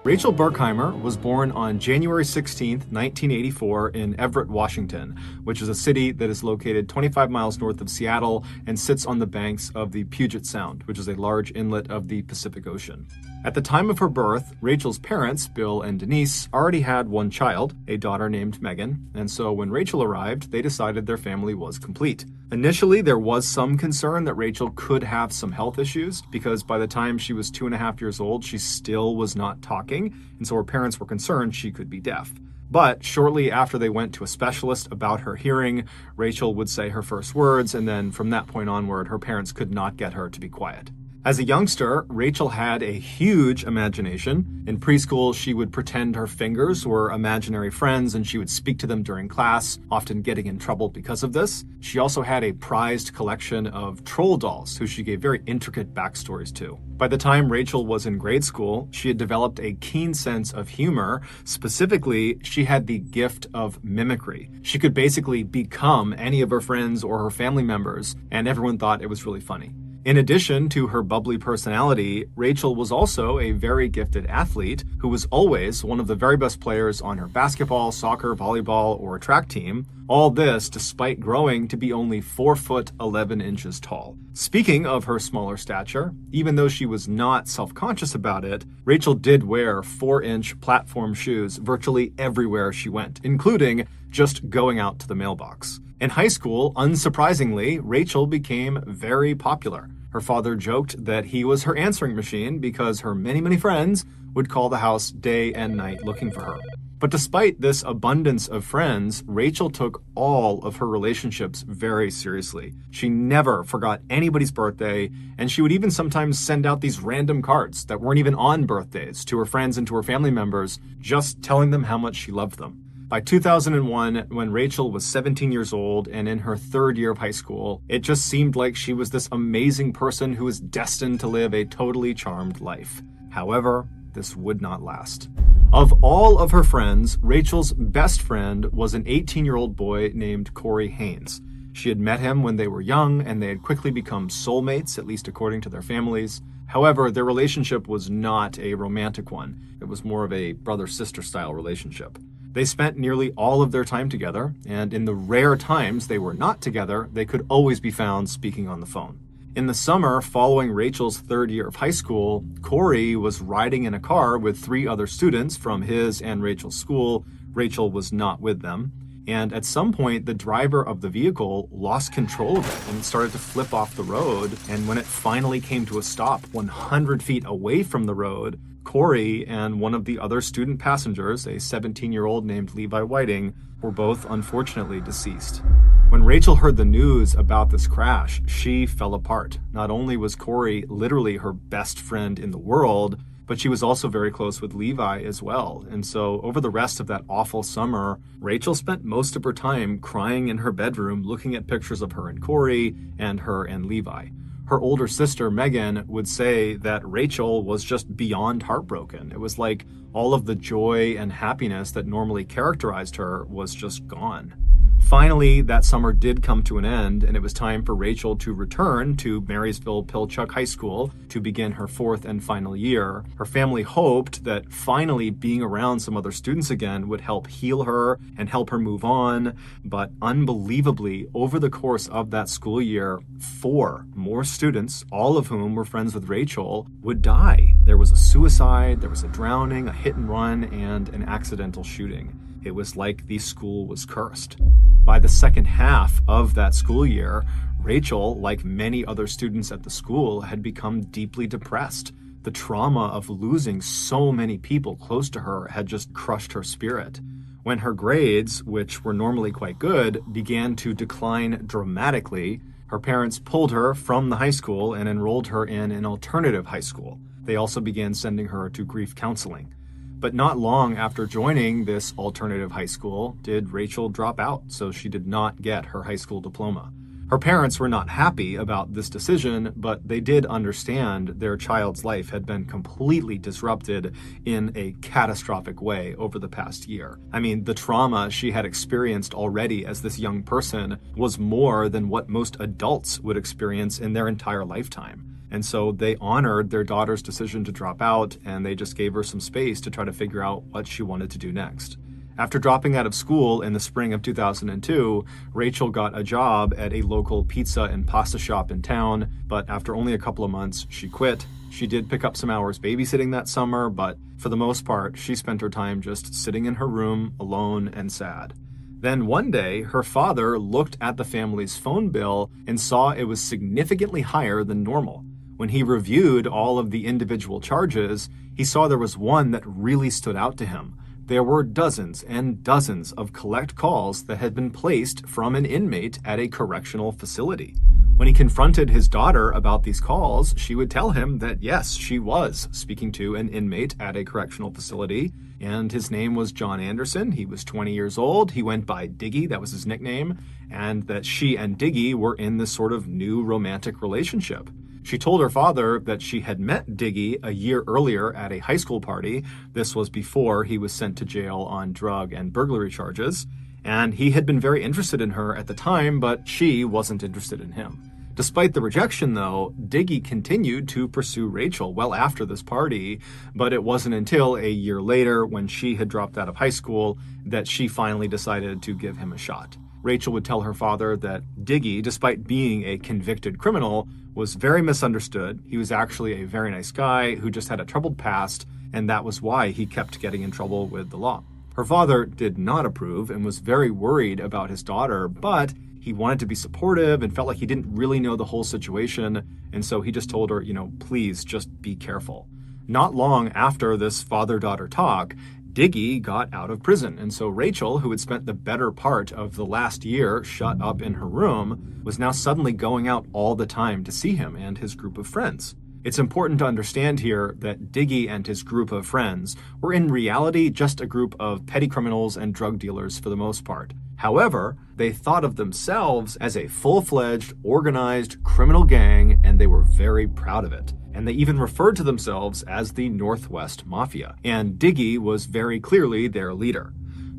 Rachel Berkheimer was born on January 16, 1984 in Everett, Washington, which is a city that is located 25 miles north of Seattle and sits on the banks of the Puget Sound, which is a large inlet of the Pacific Ocean. At the time of her birth, Rachel's parents, Bill and Denise, already had one child, a daughter named Megan, and so when Rachel arrived, they decided their family was complete. Initially, there was some concern that Rachel could have some health issues because by the time she was 2.5 years old, she still was not talking, and so her parents were concerned she could be deaf. But shortly after they went to a specialist about her hearing, Rachel would say her first words, and then from that point onward, her parents could not get her to be quiet. As a youngster, Rachel had a huge imagination. In preschool, she would pretend her fingers were imaginary friends and she would speak to them during class, often getting in trouble because of this. She also had a prized collection of troll dolls, who she gave very intricate backstories to. By the time Rachel was in grade school, she had developed a keen sense of humor. Specifically, she had the gift of mimicry. She could basically become any of her friends or her family members, and everyone thought it was really funny. In addition to her bubbly personality, Rachel was also a very gifted athlete who was always one of the very best players on her basketball, soccer, volleyball, or track team. All this despite growing to be only 4 foot 11 inches tall. Speaking of her smaller stature, even though she was not self-conscious about it, Rachel did wear 4-inch platform shoes virtually everywhere she went, including just going out to the mailbox. In high school, unsurprisingly, Rachel became very popular. Her father joked that he was her answering machine because her many friends would call the house day and night looking for her. But despite this abundance of friends, Rachel took all of her relationships very seriously. She never forgot anybody's birthday, and she would even sometimes send out these random cards that weren't even on birthdays to her friends and to her family members, just telling them how much she loved them. By 2001, when Rachel was 17 years old and in her 3rd year of high school, it just seemed like she was this amazing person who was destined to live a totally charmed life. However, this would not last. Of all of her friends, Rachel's best friend was an 18-year-old boy named Corey Haynes. She had met him when they were young, and they had quickly become soulmates, at least according to their families. However, their relationship was not a romantic one. It was more of a brother-sister style relationship. They spent nearly all of their time together, and in the rare times they were not together, they could always be found speaking on the phone. In the summer following Rachel's 3rd year of high school, Corey was riding in a car with 3 other students from his and Rachel's school. Rachel was not with them. And at some point, the driver of the vehicle lost control of it and started to flip off the road. And when it finally came to a stop 100 feet away from the road, Corey and one of the other student passengers, a 17-year-old named Levi Whiting, were both unfortunately deceased. When Rachel heard the news about this crash, she fell apart. Not only was Corey literally her best friend in the world, but she was also very close with Levi as well. And so over the rest of that awful summer, Rachel spent most of her time crying in her bedroom, looking at pictures of her and Corey and her and Levi. Her older sister, Megan, would say that Rachel was just beyond heartbroken. It was like all of the joy and happiness that normally characterized her was just gone. Finally, that summer did come to an end, and it was time for Rachel to return to Marysville-Pilchuck High School to begin her 4th and final year. Her family hoped that finally being around some other students again would help heal her and help her move on. But unbelievably, over the course of that school year, 4 more students, all of whom were friends with Rachel, would die. There was a suicide, there was a drowning, a hit and run, and an accidental shooting. It was like the school was cursed. By the second half of that school year, Rachel, like many other students at the school, had become deeply depressed. The trauma of losing so many people close to her had just crushed her spirit. When her grades, which were normally quite good, began to decline dramatically, her parents pulled her from the high school and enrolled her in an alternative high school. They also began sending her to grief counseling. But not long after joining this alternative high school did Rachel drop out, so she did not get her high school diploma. Her parents were not happy about this decision, but they did understand their child's life had been completely disrupted in a catastrophic way over the past year. I mean, the trauma she had experienced already as this young person was more than what most adults would experience in their entire lifetime. And so they honored their daughter's decision to drop out, and they just gave her some space to try to figure out what she wanted to do next. After dropping out of school in the spring of 2002, Rachel got a job at a local pizza and pasta shop in town, but after only a couple of months, she quit. She did pick up some hours babysitting that summer, but for the most part, she spent her time just sitting in her room, alone and sad. Then one day, her father looked at the family's phone bill and saw it was significantly higher than normal. When he reviewed all of the individual charges, he saw there was one that really stood out to him. There were dozens and dozens of collect calls that had been placed from an inmate at a correctional facility. When he confronted his daughter about these calls, she would tell him that yes, she was speaking to an inmate at a correctional facility, and his name was John Anderson. He was 20 years old. He went by Diggy, that was his nickname, and that she and Diggy were in this sort of new romantic relationship. She told her father that she had met Diggy a year earlier at a high school party. This was before he was sent to jail on drug and burglary charges, and he had been very interested in her at the time, but she wasn't interested in him. Despite the rejection, though, Diggy continued to pursue Rachel well after this party, but it wasn't until a year later, when she had dropped out of high school, that she finally decided to give him a shot. Rachel would tell her father that Diggy, despite being a convicted criminal, was very misunderstood. He was actually a very nice guy who just had a troubled past, and that was why he kept getting in trouble with the law. Her father did not approve and was very worried about his daughter, but he wanted to be supportive and felt like he didn't really know the whole situation, and so he just told her, please just be careful. Not long after this father-daughter talk, Diggy got out of prison, and so Rachel, who had spent the better part of the last year shut up in her room, was now suddenly going out all the time to see him and his group of friends. It's important to understand here that Diggy and his group of friends were in reality just a group of petty criminals and drug dealers for the most part. However, they thought of themselves as a full-fledged, organized criminal gang, and they were very proud of it. And they even referred to themselves as the Northwest Mafia, and Diggy was very clearly their leader.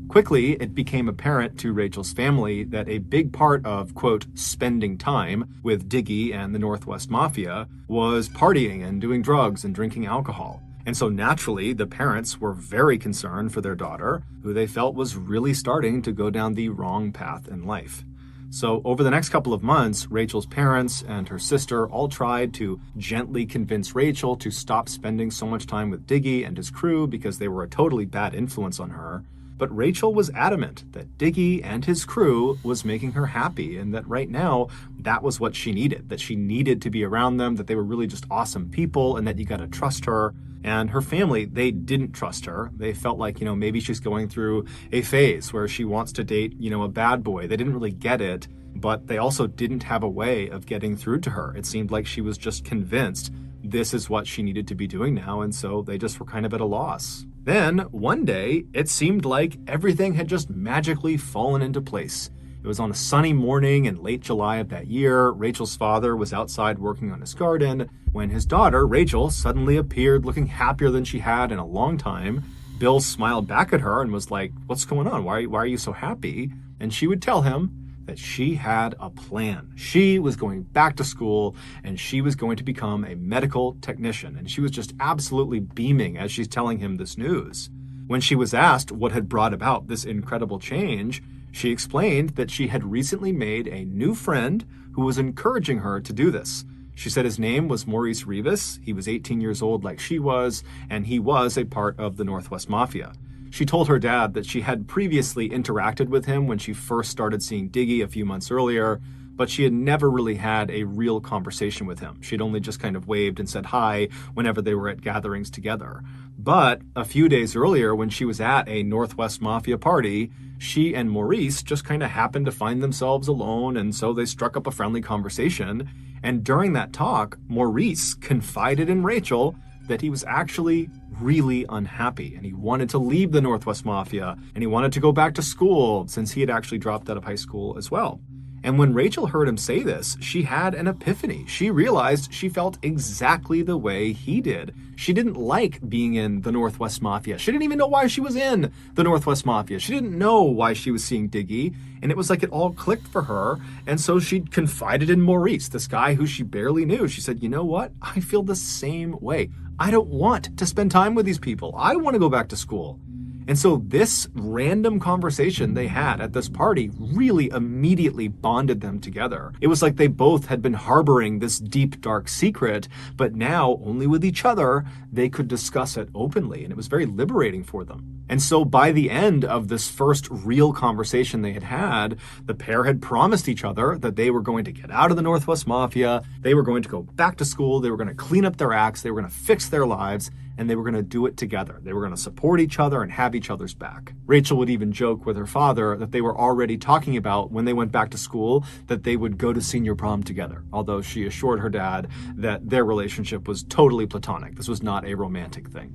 Quickly, it became apparent to Rachel's family that a big part of, quote, spending time with Diggy and the Northwest Mafia was partying and doing drugs and drinking alcohol. And so naturally, the parents were very concerned for their daughter, who they felt was really starting to go down the wrong path in life. So over the next couple of months, Rachel's parents and her sister all tried to gently convince Rachel to stop spending so much time with Diggy and his crew because they were a totally bad influence on her. But Rachel was adamant that Diggy and his crew was making her happy, and that right now that was what she needed, that she needed to be around them, that they were really just awesome people, and that you got to trust her. And her family, they didn't trust her. They felt like, maybe she's going through a phase where she wants to date, a bad boy. They didn't really get it, but they also didn't have a way of getting through to her. It seemed like she was just convinced this is what she needed to be doing now, and so they just were kind of at a loss. Then, one day, it seemed like everything had just magically fallen into place. It was on a sunny morning in late July of that year. Rachel's father was outside working on his garden when his daughter, Rachel, suddenly appeared looking happier than she had in a long time. Bill smiled back at her and was like, "What's going on? Why are you so happy?" And she would tell him that she had a plan. She was going back to school and she was going to become a medical technician. And she was just absolutely beaming as she's telling him this news. When she was asked what had brought about this incredible change, she explained that she had recently made a new friend who was encouraging her to do this. She said his name was Maurice Rivas. He was 18 years old like she was, and he was a part of the Northwest Mafia. She told her dad that she had previously interacted with him when she first started seeing Diggy a few months earlier, but she had never really had a real conversation with him. She'd only just kind of waved and said hi whenever they were at gatherings together. But a few days earlier, when she was at a Northwest Mafia party, she and Maurice just kind of happened to find themselves alone, and so they struck up a friendly conversation. And during that talk, Maurice confided in Rachel that he was actually really unhappy, and he wanted to leave the Northwest Mafia, and he wanted to go back to school since he had actually dropped out of high school as well. And when Rachel heard him say this, she had an epiphany. She realized she felt exactly the way he did. She didn't like being in the Northwest Mafia. She didn't even know why she was in the Northwest Mafia. She didn't know why she was seeing Diggy. And it was like it all clicked for her. And so she confided in Maurice, this guy who she barely knew. She said, you know what? I feel the same way. I don't want to spend time with these people. I want to go back to school. And so this random conversation they had at this party really immediately bonded them together. It was like they both had been harboring this deep, dark secret, but now only with each other, they could discuss it openly. And it was very liberating for them. And so by the end of this first real conversation they had, the pair had promised each other that they were going to get out of the Northwest Mafia. They were going to go back to school. They were going to clean up their acts. They were going to fix their lives. And they were going to do it together. They were going to support each other and have each other's back. Rachel would even joke with her father that they were already talking about when they went back to school that they would go to senior prom together, although she assured her dad that their relationship was totally platonic. This was not a romantic thing.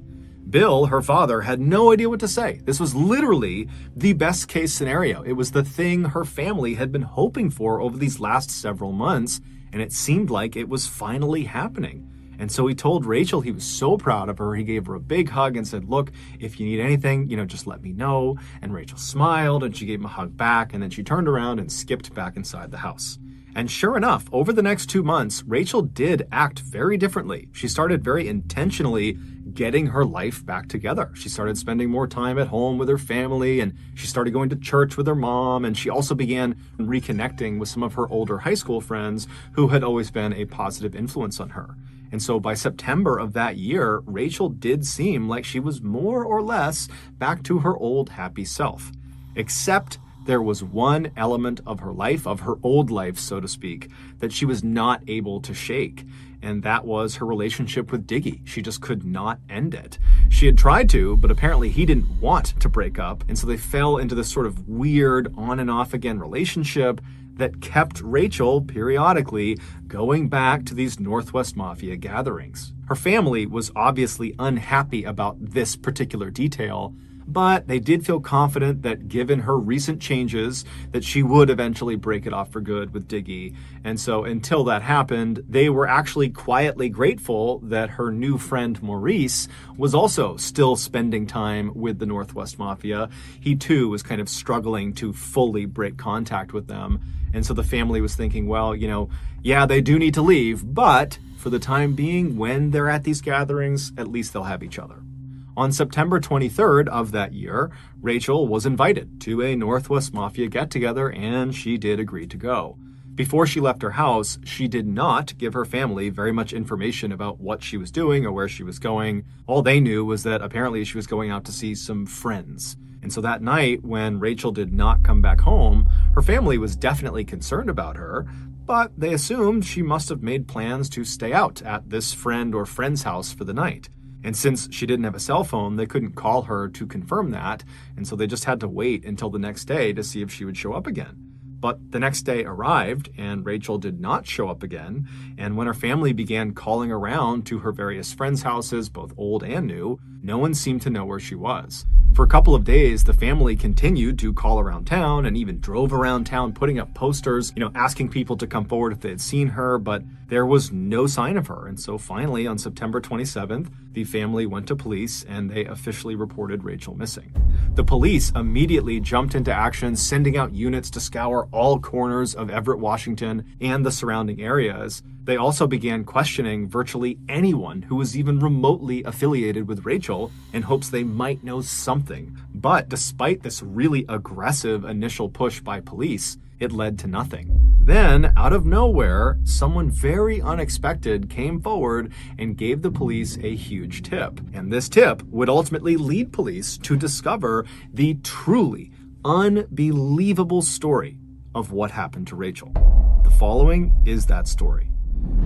Bill, her father, had no idea what to say. This was literally the best case scenario. It was the thing her family had been hoping for over these last several months, and it seemed like it was finally happening. And so he told Rachel he was so proud of her. He gave her a big hug and said, look, if you need anything, just let me know. And Rachel smiled and she gave him a hug back. And then she turned around and skipped back inside the house. And sure enough, over the next 2 months, Rachel did act very differently. She started very intentionally getting her life back together. She started spending more time at home with her family, and she started going to church with her mom, and she also began reconnecting with some of her older high school friends who had always been a positive influence on her. And so by September of that year, Rachel did seem like she was more or less back to her old happy self. Except there was one element of her life, of her old life, so to speak, that she was not able to shake. And that was her relationship with Diggy. She just could not end it. She had tried to, but apparently he didn't want to break up. And so they fell into this sort of weird on and off again relationship that kept Rachel periodically going back to these Northwest Mafia gatherings. Her family was obviously unhappy about this particular detail, but they did feel confident that given her recent changes, that she would eventually break it off for good with Diggy. And so until that happened, they were actually quietly grateful that her new friend Maurice was also still spending time with the Northwest Mafia. He too was kind of struggling to fully break contact with them. And so the family was thinking, well, yeah, they do need to leave, but for the time being, when they're at these gatherings, at least they'll have each other. On September 23rd of that year, Rachel was invited to a Northwest Mafia get-together, and she did agree to go. Before she left her house, she did not give her family very much information about what she was doing or where she was going. All they knew was that apparently she was going out to see some friends. And so that night, when Rachel did not come back home, her family was definitely concerned about her, but they assumed she must have made plans to stay out at this friend or friend's house for the night. And since she didn't have a cell phone, they couldn't call her to confirm that, and so they just had to wait until the next day to see if she would show up again. But the next day arrived, and Rachel did not show up again, and when her family began calling around to her various friends' houses, both old and new, no one seemed to know where she was. For a couple of days, the family continued to call around town and even drove around town putting up posters, asking people to come forward if they had seen her, but there was no sign of her. And so finally, on September 27th, the family went to police and they officially reported Rachel missing. The police immediately jumped into action, sending out units to scour all corners of Everett, Washington, and the surrounding areas. They also began questioning virtually anyone who was even remotely affiliated with Rachel in hopes they might know something. But despite this really aggressive initial push by police, it led to nothing. Then, out of nowhere, someone very unexpected came forward and gave the police a huge tip. And this tip would ultimately lead police to discover the truly unbelievable story of what happened to Rachel. The following is that story.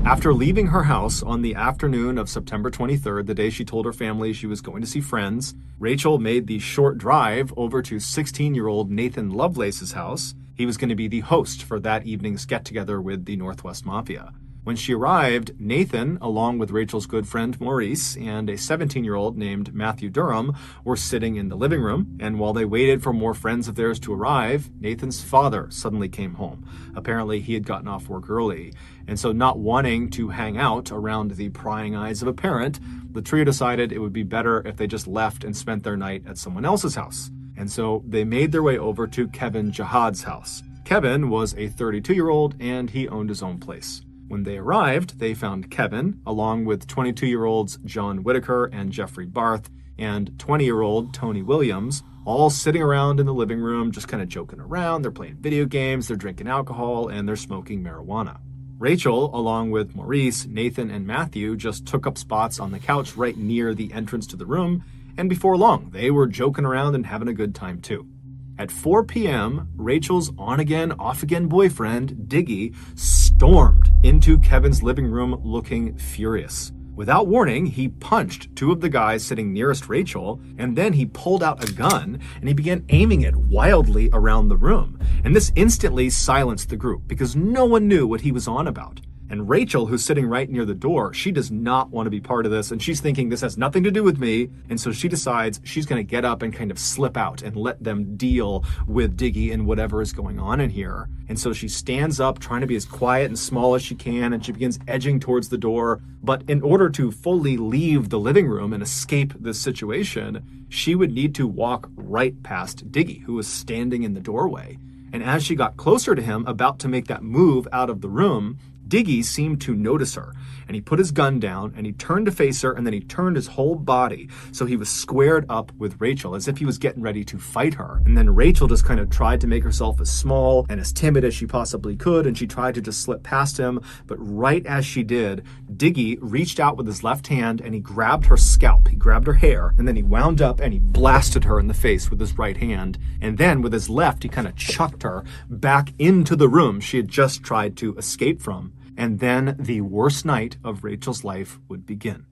After leaving her house on the afternoon of September 23rd, the day she told her family she was going to see friends, Rachel made the short drive over to 16-year-old Nathan Lovelace's house. He was going to be the host for that evening's get-together with the Northwest Mafia. When she arrived, Nathan, along with Rachel's good friend Maurice and a 17-year-old named Matthew Durham, were sitting in the living room, and while they waited for more friends of theirs to arrive, Nathan's father suddenly came home. Apparently, he had gotten off work early, and so not wanting to hang out around the prying eyes of a parent, the trio decided it would be better if they just left and spent their night at someone else's house. And so they made their way over to Kevin Jihad's house. Kevin was a 32-year-old, and he owned his own place. When they arrived, they found Kevin, along with 22-year-olds John Whitaker and Jeffrey Barth, and 20-year-old Tony Williams, all sitting around in the living room, just kind of joking around. They're playing video games, they're drinking alcohol, and they're smoking marijuana. Rachel, along with Maurice, Nathan, and Matthew, just took up spots on the couch right near the entrance to the room, and before long, they were joking around and having a good time too. At 4 p.m., Rachel's on-again, off-again boyfriend, Diggy, stormed into Kevin's living room looking furious. Without warning, he punched two of the guys sitting nearest Rachel, and then he pulled out a gun and he began aiming it wildly around the room. And this instantly silenced the group because no one knew what he was on about. And Rachel, who's sitting right near the door, she does not want to be part of this, and she's thinking this has nothing to do with me, and so she decides she's going to get up and kind of slip out and let them deal with Diggy and whatever is going on in here. And so she stands up, trying to be as quiet and small as she can, and she begins edging towards the door. But in order to fully leave the living room and escape this situation, she would need to walk right past Diggy, who was standing in the doorway. And as she got closer to him, about to make that move out of the room, Diggy seemed to notice her, and he put his gun down, and he turned to face her, and then he turned his whole body, so he was squared up with Rachel, as if he was getting ready to fight her. And then Rachel just kind of tried to make herself as small and as timid as she possibly could, and she tried to just slip past him, but right as she did, Diggy reached out with his left hand, and he grabbed her scalp, he grabbed her hair, and then he wound up and he blasted her in the face with his right hand, and then with his left, he kind of chucked her back into the room she had just tried to escape from. And then the worst night of Rachel's life would begin.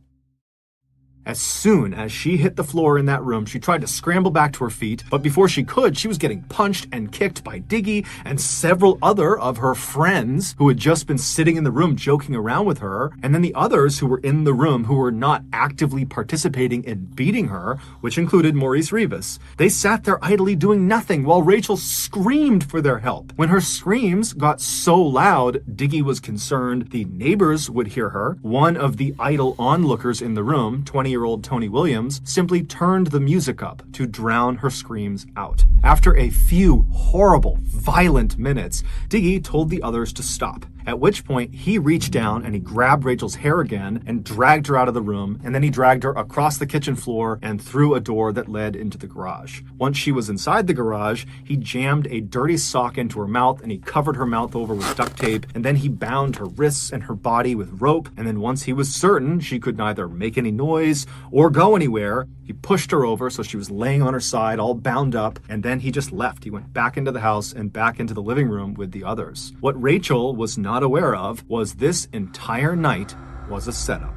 As soon as she hit the floor in that room, she tried to scramble back to her feet, but before she could, she was getting punched and kicked by Diggy and several other of her friends who had just been sitting in the room joking around with her, and then the others who were in the room who were not actively participating in beating her, which included Maurice Rivas. They sat there idly doing nothing while Rachel screamed for their help. When her screams got so loud, Diggy was concerned the neighbors would hear her. One of the idle onlookers in the room, 20-year-old Tony Williams, simply turned the music up to drown her screams out. After a few horrible, violent minutes, Diggy told the others to stop, at which point he reached down and he grabbed Rachel's hair again and dragged her out of the room, and then he dragged her across the kitchen floor and through a door that led into the garage. Once she was inside the garage, he jammed a dirty sock into her mouth and he covered her mouth over with duct tape, and then he bound her wrists and her body with rope, and then once he was certain she could neither make any noise or go anywhere, he pushed her over so she was laying on her side all bound up, and then he just left. He went back into the house and back into the living room with the others. What Rachel was not aware of was this entire night was a setup.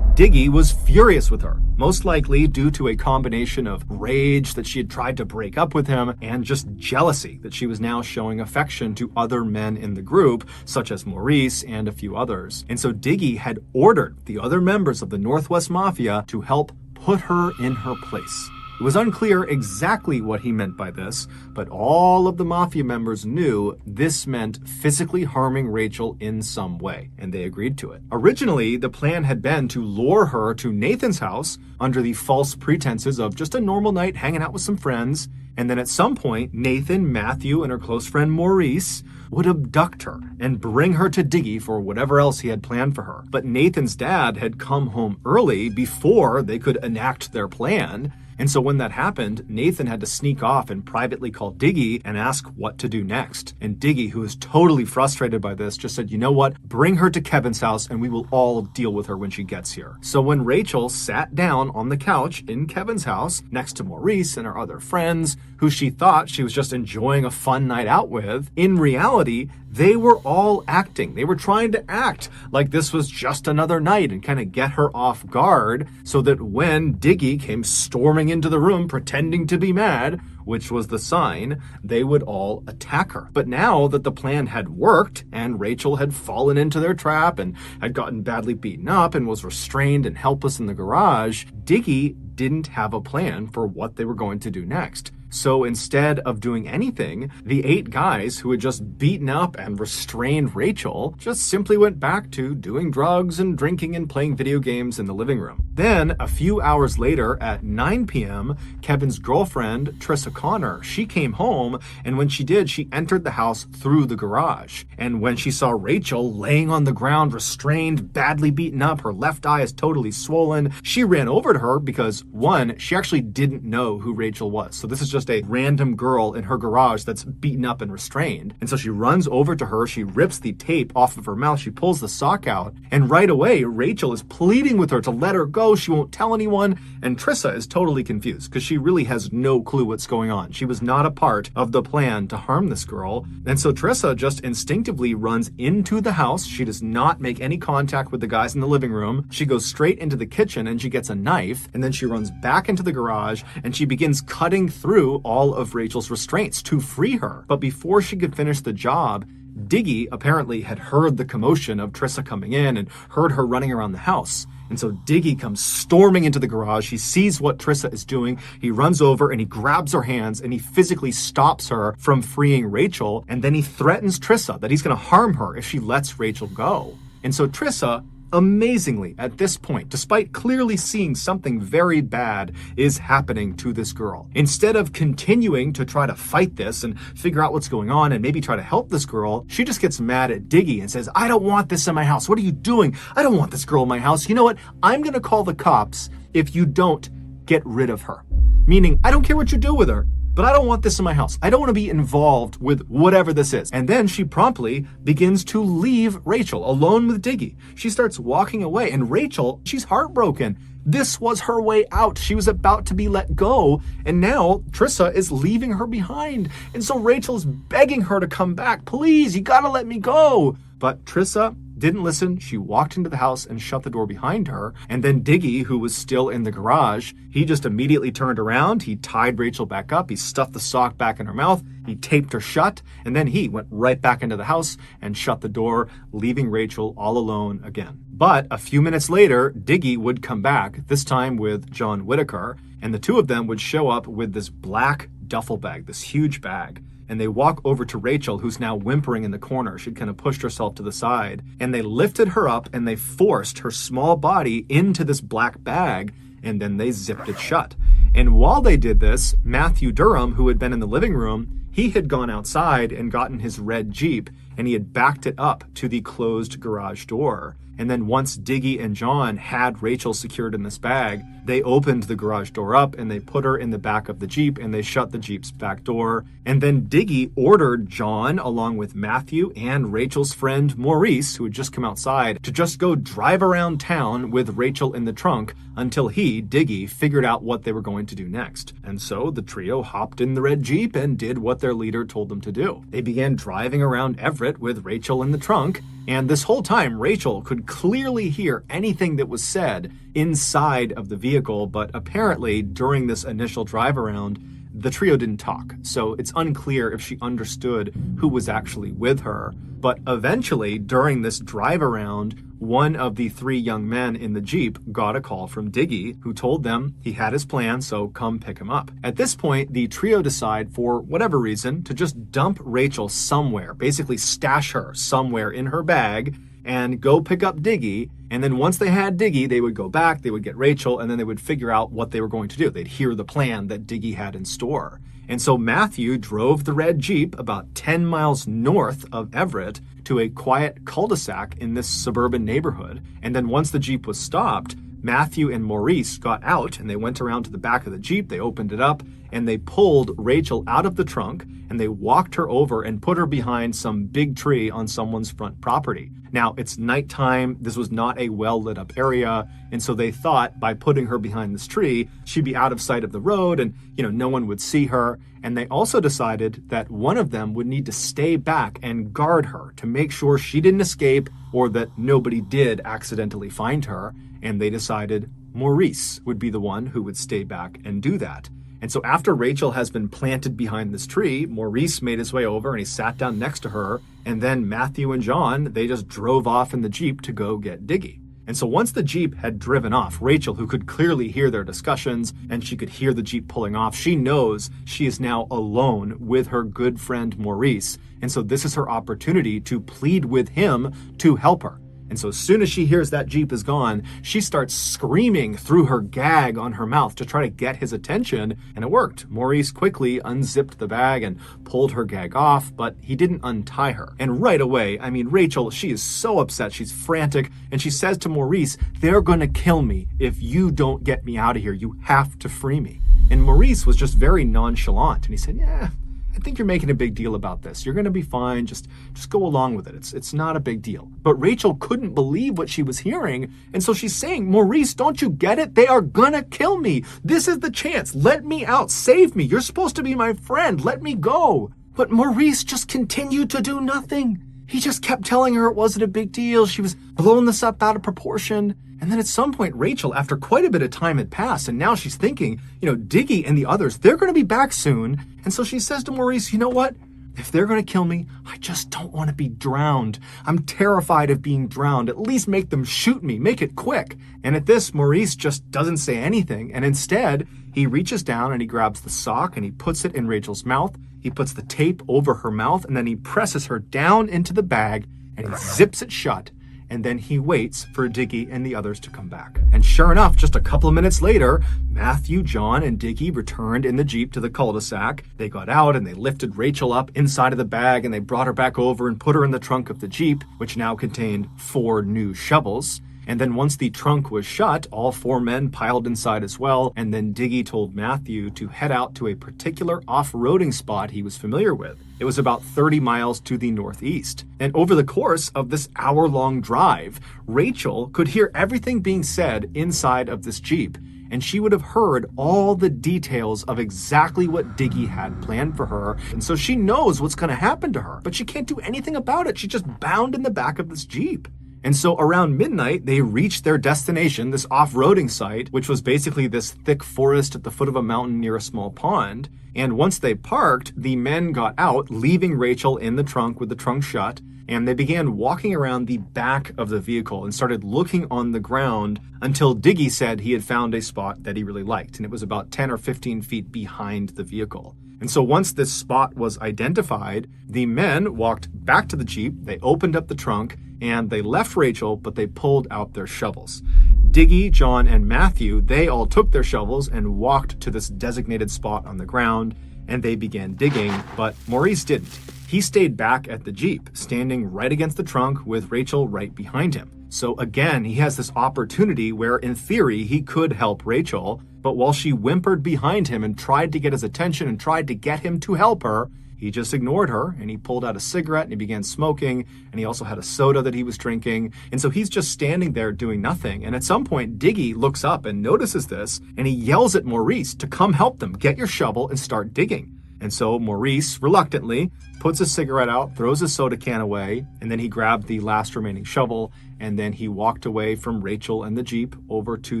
Diggy was furious with her, most likely due to a combination of rage that she had tried to break up with him and just jealousy that she was now showing affection to other men in the group, such as Maurice and a few others. And so Diggy had ordered the other members of the Northwest Mafia to help put her in her place. It was unclear exactly what he meant by this, but all of the Mafia members knew this meant physically harming Rachel in some way, and they agreed to it. Originally, the plan had been to lure her to Nathan's house under the false pretenses of just a normal night hanging out with some friends, and then at some point, Nathan, Matthew, and her close friend Maurice would abduct her and bring her to Diggy for whatever else he had planned for her. But Nathan's dad had come home early before they could enact their plan, and so when that happened, Nathan had to sneak off and privately call Diggy and ask what to do next. And Diggy, who was totally frustrated by this, just said, you know what, bring her to Kevin's house and we will all deal with her when she gets here. So when Rachel sat down on the couch in Kevin's house next to Maurice and her other friends, who she thought she was just enjoying a fun night out with, in reality, they were all acting. They were trying to act like this was just another night and kind of get her off guard so that when Diggy came storming into the room pretending to be mad, which was the sign, they would all attack her. But now that the plan had worked and Rachel had fallen into their trap and had gotten badly beaten up and was restrained and helpless in the garage, Diggy didn't have a plan for what they were going to do next. So instead of doing anything, the 8 guys who had just beaten up and restrained Rachel just simply went back to doing drugs and drinking and playing video games in the living room. Then, a few hours later at 9 p.m., Kevin's girlfriend, Trissa Connor, she came home, and when she did, she entered the house through the garage. And when she saw Rachel laying on the ground, restrained, badly beaten up, her left eye is totally swollen, she ran over to her because, one, she actually didn't know who Rachel was. So this is just a random girl in her garage that's beaten up and restrained. And so she runs over to her, she rips the tape off of her mouth, she pulls the sock out, and right away, Rachel is pleading with her to let her go, she won't tell anyone, and Trissa is totally confused because she really has no clue what's going on. She was not a part of the plan to harm this girl, and so Trissa just instinctively runs into the house. She does not make any contact with the guys in the living room. She goes straight into the kitchen and she gets a knife, and then she runs back into the garage and she begins cutting through all of Rachel's restraints to free her. But before she could finish the job, Diggy apparently had heard the commotion of Trissa coming in and heard her running around the house. And so Diggy comes storming into the garage. He sees what Trissa is doing. He runs over and he grabs her hands and he physically stops her from freeing Rachel. And then he threatens Trissa that he's going to harm her if she lets Rachel go. And so Trissa, amazingly, at this point, despite clearly seeing something very bad is happening to this girl, instead of continuing to try to fight this and figure out what's going on and maybe try to help this girl, she just gets mad at Diggy and says, "I don't want this in my house. What are you doing? I don't want this girl in my house. You know what? I'm going to call the cops if you don't get rid of her." Meaning, I don't care what you do with her, but I don't want this in my house. I don't want to be involved with whatever this is. And then she promptly begins to leave Rachel alone with Diggy. She starts walking away, and Rachel, she's heartbroken. This was her way out. She was about to be let go, and now Trissa is leaving her behind. And so Rachel's begging her to come back. "Please, you gotta let me go." But Trissa didn't listen. She walked into the house and shut the door behind her. And then Diggy, who was still in the garage, he just immediately turned around. He tied Rachel back up. He stuffed the sock back in her mouth. He taped her shut. And then he went right back into the house and shut the door, leaving Rachel all alone again. But a few minutes later, Diggy would come back, this time with John Whitaker, and the two of them would show up with this black duffel bag, this huge bag. And they walk over to Rachel, who's now whimpering in the corner. She'd kind of pushed herself to the side. And they lifted her up and they forced her small body into this black bag, and then they zipped it shut. And while they did this, Matthew Durham, who had been in the living room, he had gone outside and gotten his red Jeep, and he had backed it up to the closed garage door. And then once Diggy and John had Rachel secured in this bag, they opened the garage door up and they put her in the back of the Jeep and they shut the Jeep's back door. And then Diggy ordered John, along with Matthew and Rachel's friend Maurice, who had just come outside, to just go drive around town with Rachel in the trunk until he, Diggy, figured out what they were going to do next. And so the trio hopped in the red Jeep and did what their leader told them to do. They began driving around Everett with Rachel in the trunk, and this whole time Rachel could clearly hear anything that was said inside of the vehicle, but apparently during this initial drive around, the trio didn't talk. So it's unclear if she understood who was actually with her. But eventually, during this drive around, one of the 3 young men in the Jeep got a call from Diggy, who told them he had his plan, so come pick him up. At this point, the trio decide, for whatever reason, to just dump Rachel somewhere, basically stash her somewhere in her bag, and go pick up Diggy. And then once they had Diggy, they would go back, they would get Rachel, and then they would figure out what they were going to do. They'd hear the plan that Diggy had in store. And so Matthew drove the red Jeep about 10 miles north of Everett to a quiet cul-de-sac in this suburban neighborhood. And then once the Jeep was stopped, Matthew and Maurice got out and they went around to the back of the Jeep, they opened it up, and they pulled Rachel out of the trunk and they walked her over and put her behind some big tree on someone's front property. Now, it's nighttime. This was not a well-lit up area. And so they thought by putting her behind this tree, she'd be out of sight of the road and, no one would see her. And they also decided that one of them would need to stay back and guard her to make sure she didn't escape or that nobody did accidentally find her. And they decided Maurice would be the one who would stay back and do that. And so after Rachel has been planted behind this tree, Maurice made his way over and he sat down next to her. And then Matthew and John, they just drove off in the Jeep to go get Diggy. And so once the Jeep had driven off, Rachel, who could clearly hear their discussions and she could hear the Jeep pulling off, she knows she is now alone with her good friend Maurice. And so this is her opportunity to plead with him to help her. And so as soon as she hears that Jeep is gone, she starts screaming through her gag on her mouth to try to get his attention. And it worked. Maurice quickly unzipped the bag and pulled her gag off, but he didn't untie her. And right away, Rachel, she is so upset. She's frantic. And she says to Maurice, "They're going to kill me if you don't get me out of here. You have to free me." And Maurice was just very nonchalant. And he said, "Yeah, I think you're making a big deal about this. You're going to be fine. Just go along with it. It's not a big deal." But Rachel couldn't believe what she was hearing. And so she's saying, "Maurice, don't you get it? They are going to kill me. This is the chance. Let me out. Save me. You're supposed to be my friend. Let me go." But Maurice just continued to do nothing. He just kept telling her it wasn't a big deal. She was blowing this up out of proportion. And then at some point, Rachel, after quite a bit of time had passed, and now she's thinking, Diggy and the others, they're going to be back soon. And so she says to Maurice, "You know what? If they're going to kill me, I just don't want to be drowned. I'm terrified of being drowned. At least make them shoot me. Make it quick." And at this, Maurice just doesn't say anything. And instead, he reaches down and he grabs the sock and he puts it in Rachel's mouth. He puts the tape over her mouth and then he presses her down into the bag and he zips it shut. And then he waits for Diggy and the others to come back. And sure enough, just a couple of minutes later, Matthew, John, and Diggy returned in the Jeep to the cul-de-sac. They got out and they lifted Rachel up inside of the bag and they brought her back over and put her in the trunk of the Jeep, which now contained 4 new shovels. And then once the trunk was shut, all 4 men piled inside as well. And then Diggy told Matthew to head out to a particular off-roading spot he was familiar with. It was about 30 miles to the northeast. And over the course of this hour-long drive, Rachel could hear everything being said inside of this Jeep. And she would have heard all the details of exactly what Diggy had planned for her. And so she knows what's going to happen to her, but she can't do anything about it. She's just bound in the back of this Jeep. And so around midnight, they reached their destination, this off-roading site, which was basically this thick forest at the foot of a mountain near a small pond. And once they parked, the men got out, leaving Rachel in the trunk with the trunk shut, and they began walking around the back of the vehicle and started looking on the ground until Diggy said he had found a spot that he really liked, and it was about 10 or 15 feet behind the vehicle. And so once this spot was identified, the men walked back to the Jeep, they opened up the trunk, and they left Rachel, but they pulled out their shovels. Diggy, John, and Matthew, they all took their shovels and walked to this designated spot on the ground, and they began digging, but Maurice didn't. He stayed back at the Jeep, standing right against the trunk with Rachel right behind him. So again, he has this opportunity where, in theory, he could help Rachel, but while she whimpered behind him and tried to get his attention and tried to get him to help her, he just ignored her and he pulled out a cigarette and he began smoking, and he also had a soda that he was drinking. And so he's just standing there doing nothing. And at some point, Diggy looks up and notices this, and he yells at Maurice to come help them, get your shovel and start digging. And so Maurice, reluctantly, puts his cigarette out, throws his soda can away, and then he grabbed the last remaining shovel, and then he walked away from Rachel and the Jeep over to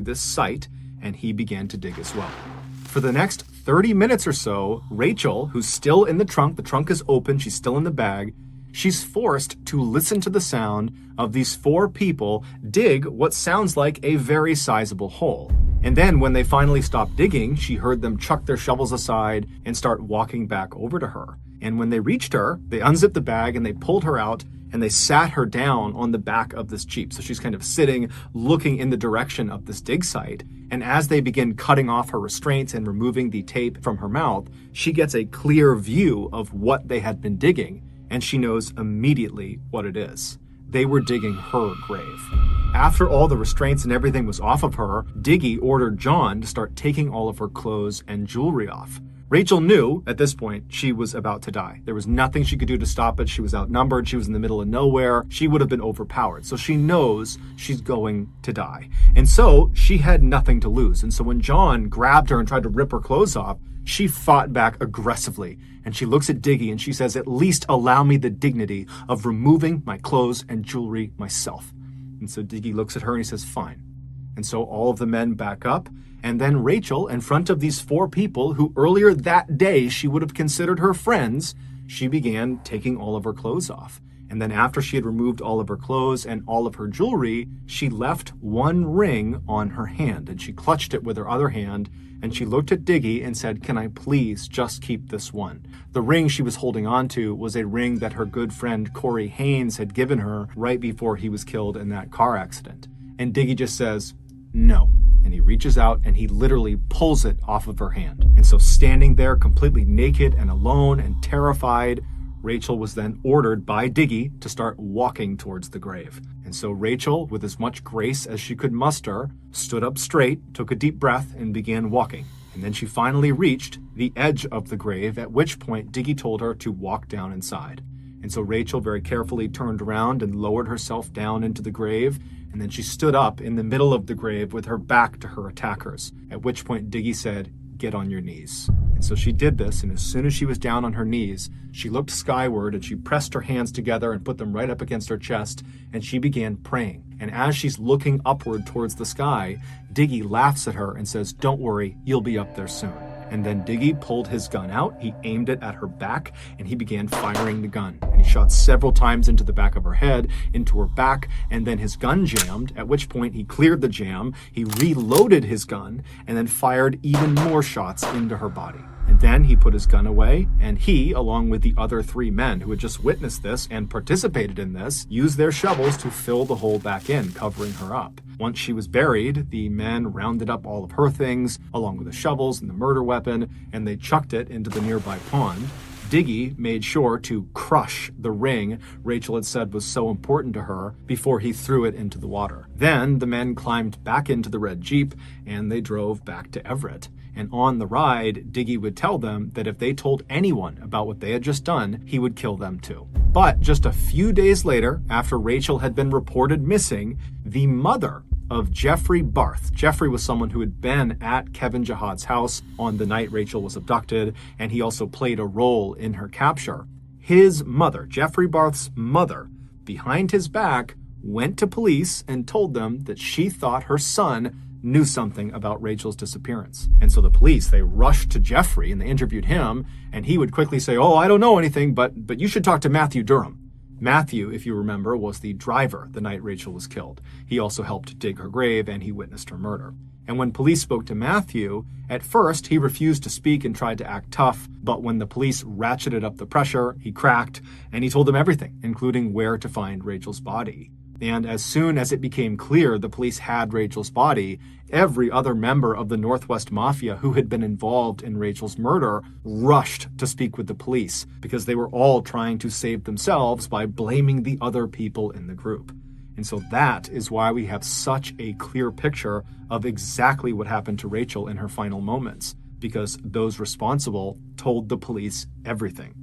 this site, and he began to dig as well. For the next 30 minutes or so, Rachel, who's still in the trunk is open, she's still in the bag, she's forced to listen to the sound of these 4 people dig what sounds like a very sizable hole. And then when they finally stopped digging, she heard them chuck their shovels aside and start walking back over to her. And when they reached her, they unzipped the bag and they pulled her out and they sat her down on the back of this Jeep. So she's kind of sitting, looking in the direction of this dig site. And as they begin cutting off her restraints and removing the tape from her mouth, she gets a clear view of what they had been digging, and she knows immediately what it is. They were digging her grave. After all the restraints and everything was off of her, Diggy ordered John to start taking all of her clothes and jewelry off. Rachel knew at this point she was about to die. There was nothing she could do to stop it. She was outnumbered. She was in the middle of nowhere. She would have been overpowered. So she knows she's going to die. And so she had nothing to lose. And so when John grabbed her and tried to rip her clothes off, she fought back aggressively. And she looks at Diggy and she says, "At least allow me the dignity of removing my clothes and jewelry myself." And so Diggy looks at her and he says, "Fine." And so all of the men back up. And then Rachel, in front of these 4 people who earlier that day she would have considered her friends, she began taking all of her clothes off. And then after she had removed all of her clothes and all of her jewelry, she left one ring on her hand. And she clutched it with her other hand. And she looked at Diggy and said, "Can I please just keep this one?" The ring she was holding on to was a ring that her good friend Corey Haynes had given her right before he was killed in that car accident. And Diggy just says, "No." And he reaches out and he literally pulls it off of her hand. And so standing there completely naked and alone and terrified, Rachel was then ordered by Diggy to start walking towards the grave. And so Rachel, with as much grace as she could muster, stood up straight, took a deep breath, and began walking. And then she finally reached the edge of the grave, at which point Diggy told her to walk down inside. And so Rachel very carefully turned around and lowered herself down into the grave. And then she stood up in the middle of the grave with her back to her attackers, at which point Diggy said, "Get on your knees." And so she did this, and as soon as she was down on her knees, she looked skyward and she pressed her hands together and put them right up against her chest, and she began praying. And as she's looking upward towards the sky, Diggy laughs at her and says, "Don't worry, you'll be up there soon." And then Diggy pulled his gun out, he aimed it at her back, and he began firing the gun. And he shot several times into the back of her head, into her back, and then his gun jammed, at which point he cleared the jam, he reloaded his gun, and then fired even more shots into her body. And then he put his gun away, and he, along with the other 3 men who had just witnessed this and participated in this, used their shovels to fill the hole back in, covering her up. Once she was buried, the men rounded up all of her things, along with the shovels and the murder weapon, and they chucked it into the nearby pond. Diggy made sure to crush the ring Rachel had said was so important to her before he threw it into the water. Then the men climbed back into the red Jeep and they drove back to Everett. And on the ride, Diggy would tell them that if they told anyone about what they had just done, he would kill them too. But just a few days later, after Rachel had been reported missing, the mother of Jeffrey Barth. Jeffrey was someone who had been at Kevin Jihad's house on the night Rachel was abducted, and he also played a role in her capture. His mother, Jeffrey Barth's mother, behind his back, went to police and told them that she thought her son knew something about Rachel's disappearance. And so the police, they rushed to Jeffrey and they interviewed him, and he would quickly say, "Oh, I don't know anything, but you should talk to Matthew Durham." Matthew, if you remember, was the driver the night Rachel was killed. He also helped dig her grave and he witnessed her murder. And when police spoke to Matthew, at first he refused to speak and tried to act tough, but when the police ratcheted up the pressure, he cracked and he told them everything, including where to find Rachel's body. And as soon as it became clear the police had Rachel's body, every other member of the Northwest Mafia who had been involved in Rachel's murder rushed to speak with the police because they were all trying to save themselves by blaming the other people in the group. And so that is why we have such a clear picture of exactly what happened to Rachel in her final moments, because those responsible told the police everything.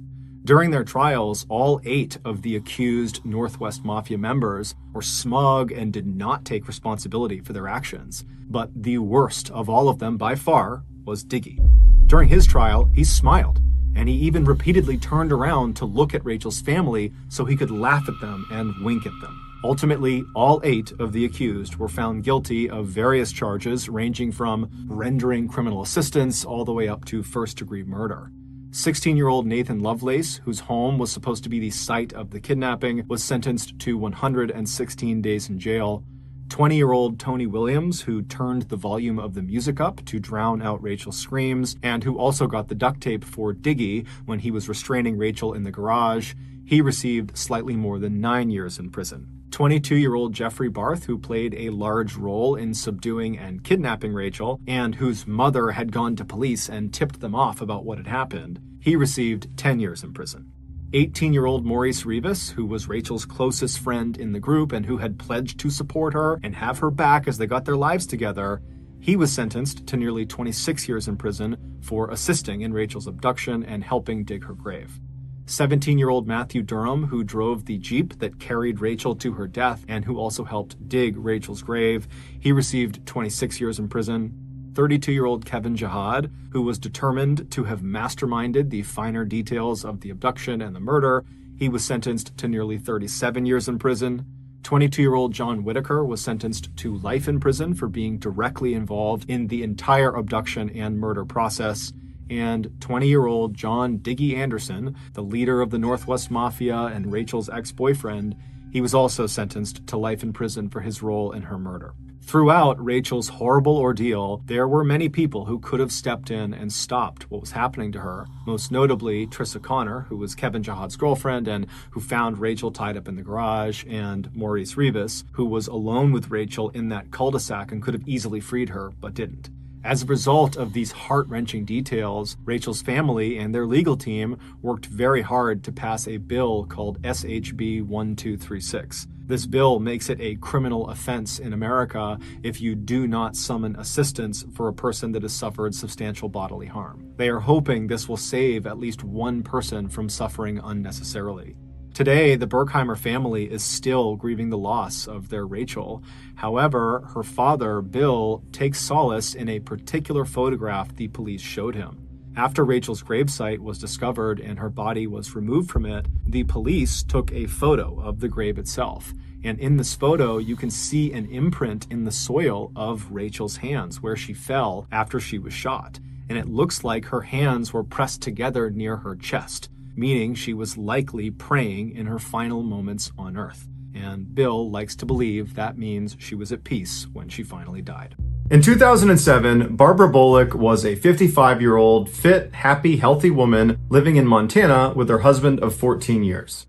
During their trials, all 8 of the accused Northwest Mafia members were smug and did not take responsibility for their actions. But the worst of all of them by far was Diggy. During his trial, he smiled, and he even repeatedly turned around to look at Rachel's family so he could laugh at them and wink at them. Ultimately, all 8 of the accused were found guilty of various charges ranging from rendering criminal assistance all the way up to first-degree murder. 16-year-old Nathan Lovelace, whose home was supposed to be the site of the kidnapping, was sentenced to 116 days in jail. 20-year-old Tony Williams, who turned the volume of the music up to drown out Rachel's screams, and who also got the duct tape for Diggy when he was restraining Rachel in the garage, he received slightly more than 9 years in prison. 22-year-old Jeffrey Barth, who played a large role in subduing and kidnapping Rachel, and whose mother had gone to police and tipped them off about what had happened, he received 10 years in prison. 18-year-old Maurice Rivas, who was Rachel's closest friend in the group and who had pledged to support her and have her back as they got their lives together, He was sentenced to nearly 26 years in prison for assisting in Rachel's abduction and helping dig her grave. 17-year-old Matthew Durham, who drove the Jeep that carried Rachel to her death and who also helped dig Rachel's grave, he received 26 years in prison. 32-year-old Kevin Jihad, who was determined to have masterminded the finer details of the abduction and the murder, he was sentenced to nearly 37 years in prison. 22-year-old John Whitaker was sentenced to life in prison for being directly involved in the entire abduction and murder process. And 20-year-old John Diggy Anderson, the leader of the Northwest Mafia and Rachel's ex-boyfriend, he was also sentenced to life in prison for his role in her murder. Throughout Rachel's horrible ordeal, there were many people who could have stepped in and stopped what was happening to her, most notably Trissa Connor, who was Kevin Jihad's girlfriend and who found Rachel tied up in the garage, and Maurice Rivas, who was alone with Rachel in that cul-de-sac and could have easily freed her, but didn't. As a result of these heart-wrenching details, Rachel's family and their legal team worked very hard to pass a bill called SHB 1236. This bill makes it a criminal offense in America if you do not summon assistance for a person that has suffered substantial bodily harm. They are hoping this will save at least one person from suffering unnecessarily. Today, the Berkheimer family is still grieving the loss of their Rachel. However, her father, Bill, takes solace in a particular photograph the police showed him. After Rachel's gravesite was discovered and her body was removed from it, the police took a photo of the grave itself. And in this photo, you can see an imprint in the soil of Rachel's hands where she fell after she was shot. And it looks like her hands were pressed together near her chest, meaning she was likely praying in her final moments on Earth. And Bill likes to believe that means she was at peace when she finally died. In 2007, Barbara Bullock was a 55-year-old, fit, happy, healthy woman living in Montana with her husband of 14 years.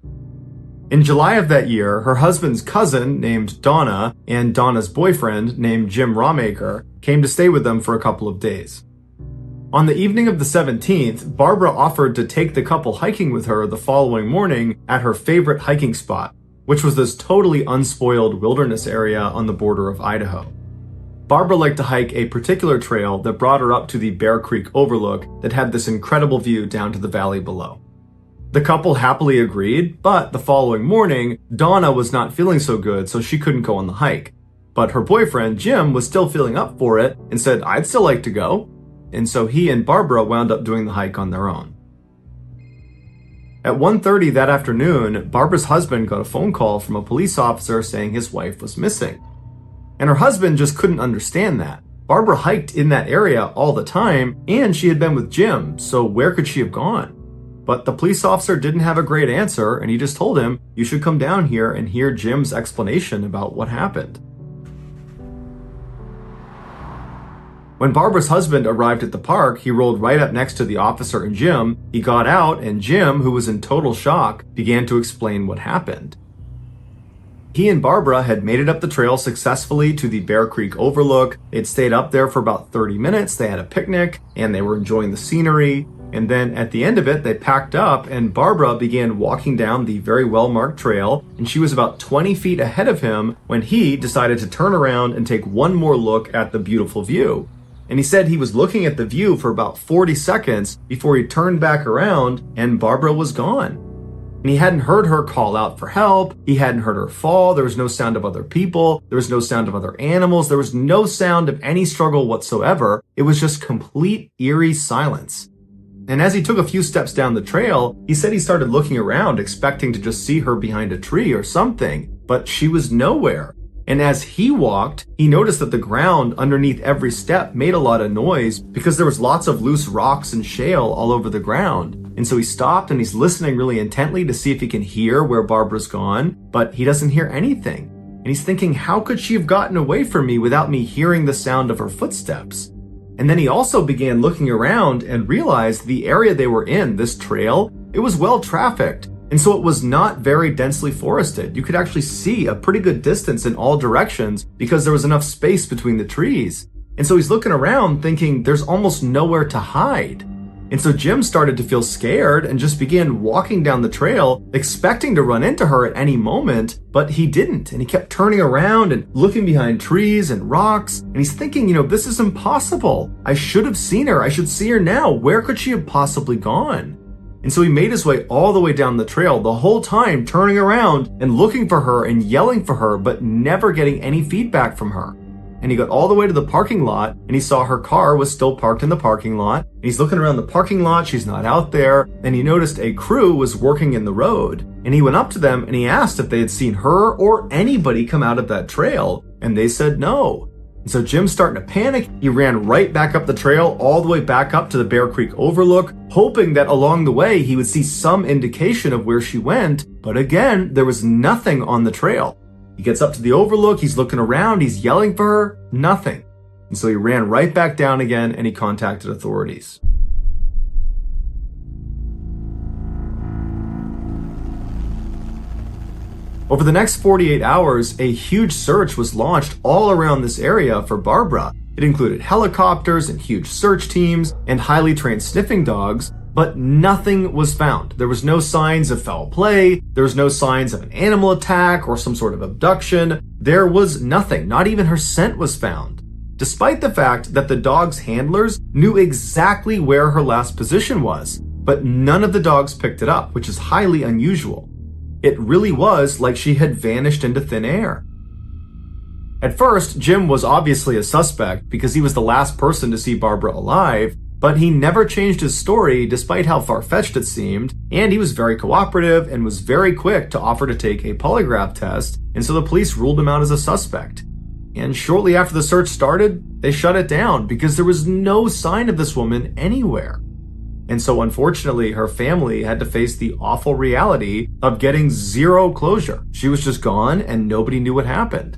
In July of that year, her husband's cousin named Donna and Donna's boyfriend named Jim Rawmaker came to stay with them for a couple of days. On the evening of the 17th, Barbara offered to take the couple hiking with her the following morning at her favorite hiking spot, which was this totally unspoiled wilderness area on the border of Idaho. Barbara liked to hike a particular trail that brought her up to the Bear Creek overlook that had this incredible view down to the valley below. The couple happily agreed, but the following morning, Donna was not feeling so good, so she couldn't go on the hike. But her boyfriend, Jim, was still feeling up for it and said, "I'd still like to go." And so he and Barbara wound up doing the hike on their own. At 1:30 that afternoon, Barbara's husband got a phone call from a police officer saying his wife was missing. And her husband just couldn't understand that. Barbara hiked in that area all the time, and she had been with Jim, so where could she have gone? But the police officer didn't have a great answer, and he just told him, "You should come down here and hear Jim's explanation about what happened." When Barbara's husband arrived at the park, he rolled right up next to the officer and Jim. He got out, and Jim, who was in total shock, began to explain what happened. He and Barbara had made it up the trail successfully to the Bear Creek overlook. They'd stayed up there for about 30 minutes. They had a picnic, and they were enjoying the scenery. And then at the end of it, they packed up, and Barbara began walking down the very well-marked trail, and she was about 20 feet ahead of him when he decided to turn around and take one more look at the beautiful view. And he said he was looking at the view for about 40 seconds before he turned back around and Barbara was gone. And he hadn't heard her call out for help. He hadn't heard her fall. There was no sound of other people. There was no sound of other animals. There was no sound of any struggle whatsoever. It was just complete eerie silence. And as he took a few steps down the trail, he said he started looking around, expecting to just see her behind a tree or something, but she was nowhere. And as he walked, he noticed that the ground underneath every step made a lot of noise because there was lots of loose rocks and shale all over the ground. And so he stopped and he's listening really intently to see if he can hear where Barbara's gone, but he doesn't hear anything. And he's thinking, how could she have gotten away from me without me hearing the sound of her footsteps? And then he also began looking around and realized the area they were in, this trail, it was well trafficked. And so it was not very densely forested. You could actually see a pretty good distance in all directions because there was enough space between the trees. And so he's looking around thinking there's almost nowhere to hide. And so Jim started to feel scared and just began walking down the trail, expecting to run into her at any moment, but he didn't. And he kept turning around and looking behind trees and rocks. And he's thinking, this is impossible. I should have seen her. I should see her now. Where could she have possibly gone? And so he made his way all the way down the trail, the whole time turning around and looking for her and yelling for her, but never getting any feedback from her. And he got all the way to the parking lot and he saw her car was still parked in the parking lot. And he's looking around the parking lot, she's not out there. And he noticed a crew was working in the road. And he went up to them and he asked if they had seen her or anybody come out of that trail. And they said no. And so Jim's starting to panic. He ran right back up the trail, all the way back up to the Bear Creek overlook, hoping that along the way he would see some indication of where she went. But again, there was nothing on the trail. He gets up to the overlook, he's looking around, he's yelling for her, nothing. And so he ran right back down again and he contacted authorities. Over the next 48 hours, a huge search was launched all around this area for Barbara. It included helicopters and huge search teams and highly trained sniffing dogs, but nothing was found. There was no signs of foul play. There was no signs of an animal attack or some sort of abduction. There was nothing. Not even her scent was found. Despite the fact that the dog's handlers knew exactly where her last position was, but none of the dogs picked it up, which is highly unusual. It really was like she had vanished into thin air. At first, Jim was obviously a suspect because he was the last person to see Barbara alive, but he never changed his story despite how far-fetched it seemed, and he was very cooperative and was very quick to offer to take a polygraph test, and so the police ruled him out as a suspect. And shortly after the search started, they shut it down because there was no sign of this woman anywhere. And so unfortunately, her family had to face the awful reality of getting zero closure. She was just gone and nobody knew what happened.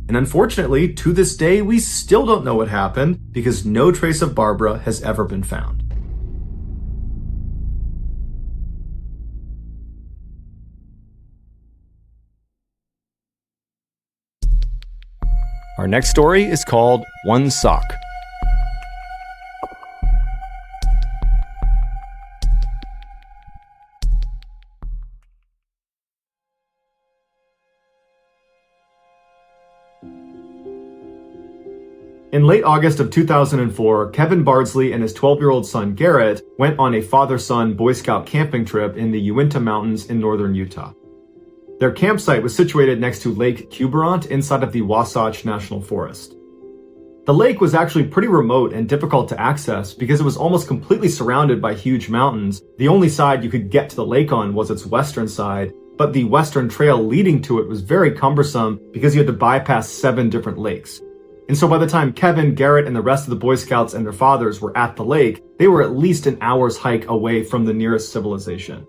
And unfortunately, to this day, we still don't know what happened because no trace of Barbara has ever been found. Our next story is called One Sock. In late August of 2004, Kevin Bardsley and his 12-year-old son Garrett went on a father-son Boy Scout camping trip in the Uinta Mountains in northern Utah. Their campsite was situated next to Lake Quiberon inside of the Wasatch National Forest. The lake was actually pretty remote and difficult to access because it was almost completely surrounded by huge mountains. The only side you could get to the lake on was its western side, but the western trail leading to it was very cumbersome because you had to bypass 7 different lakes. And so by the time Kevin, Garrett, and the rest of the Boy Scouts and their fathers were at the lake, they were at least an hour's hike away from the nearest civilization.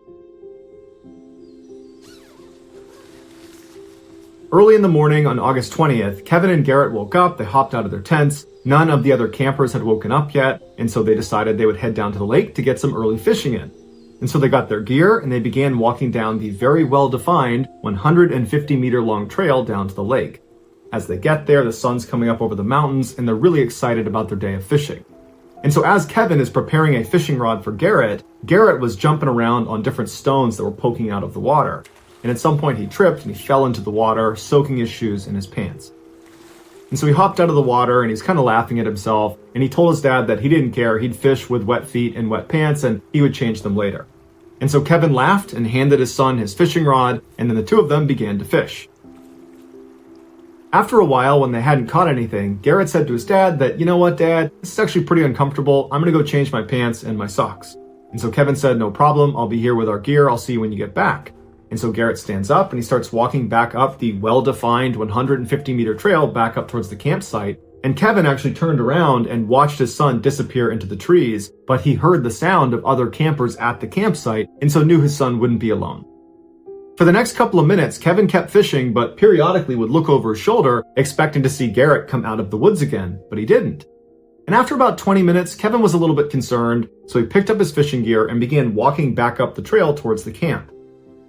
Early in the morning on August 20th, Kevin and Garrett woke up, they hopped out of their tents. None of the other campers had woken up yet, and so they decided they would head down to the lake to get some early fishing in. And so they got their gear and they began walking down the very well-defined 150-meter long trail down to the lake. As they get there, the sun's coming up over the mountains and they're really excited about their day of fishing. And so as Kevin is preparing a fishing rod for Garrett, Garrett was jumping around on different stones that were poking out of the water. And at some point he tripped and he fell into the water, soaking his shoes and his pants. And so he hopped out of the water and he's kind of laughing at himself. And he told his dad that he didn't care, he'd fish with wet feet and wet pants and he would change them later. And so Kevin laughed and handed his son his fishing rod, and then the two of them began to fish. After a while, when they hadn't caught anything, Garrett said to his dad that, "You know what, Dad, this is actually pretty uncomfortable. I'm gonna go change my pants and my socks." And so Kevin said, "No problem, I'll be here with our gear. I'll see you when you get back." And so Garrett stands up and he starts walking back up the well-defined 150-meter trail back up towards the campsite. And Kevin actually turned around and watched his son disappear into the trees, but he heard the sound of other campers at the campsite and so knew his son wouldn't be alone. For the next couple of minutes, Kevin kept fishing, but periodically would look over his shoulder, expecting to see Garrett come out of the woods again, but he didn't. And after about 20 minutes, Kevin was a little bit concerned, so he picked up his fishing gear and began walking back up the trail towards the camp.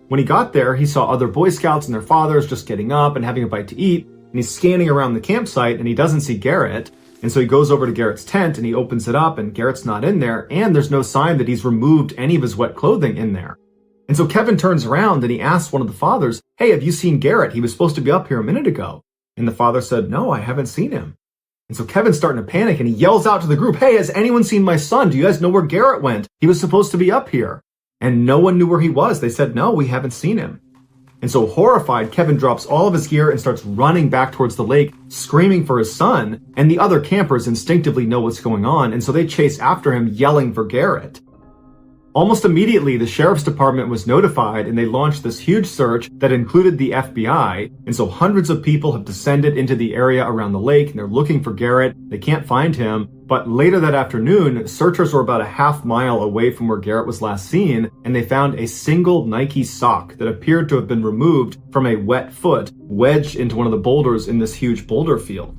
When he got there, he saw other Boy Scouts and their fathers just getting up and having a bite to eat, and he's scanning around the campsite and he doesn't see Garrett. And so he goes over to Garrett's tent and he opens it up and Garrett's not in there, and there's no sign that he's removed any of his wet clothing in there. And so Kevin turns around and he asks one of the fathers, "Hey, have you seen Garrett? He was supposed to be up here a minute ago." And the father said, "No, I haven't seen him." And so Kevin's starting to panic and he yells out to the group, "Hey, has anyone seen my son? Do you guys know where Garrett went? He was supposed to be up here." And no one knew where he was. They said, "No, we haven't seen him." And so horrified, Kevin drops all of his gear and starts running back towards the lake, screaming for his son. And the other campers instinctively know what's going on. And so they chase after him, yelling for Garrett. Almost immediately, the sheriff's department was notified and they launched this huge search that included the FBI. And so hundreds of people have descended into the area around the lake and they're looking for Garrett. They can't find him. But later that afternoon, searchers were about a half-mile away from where Garrett was last seen, and they found a single Nike sock that appeared to have been removed from a wet foot wedged into one of the boulders in this huge boulder field.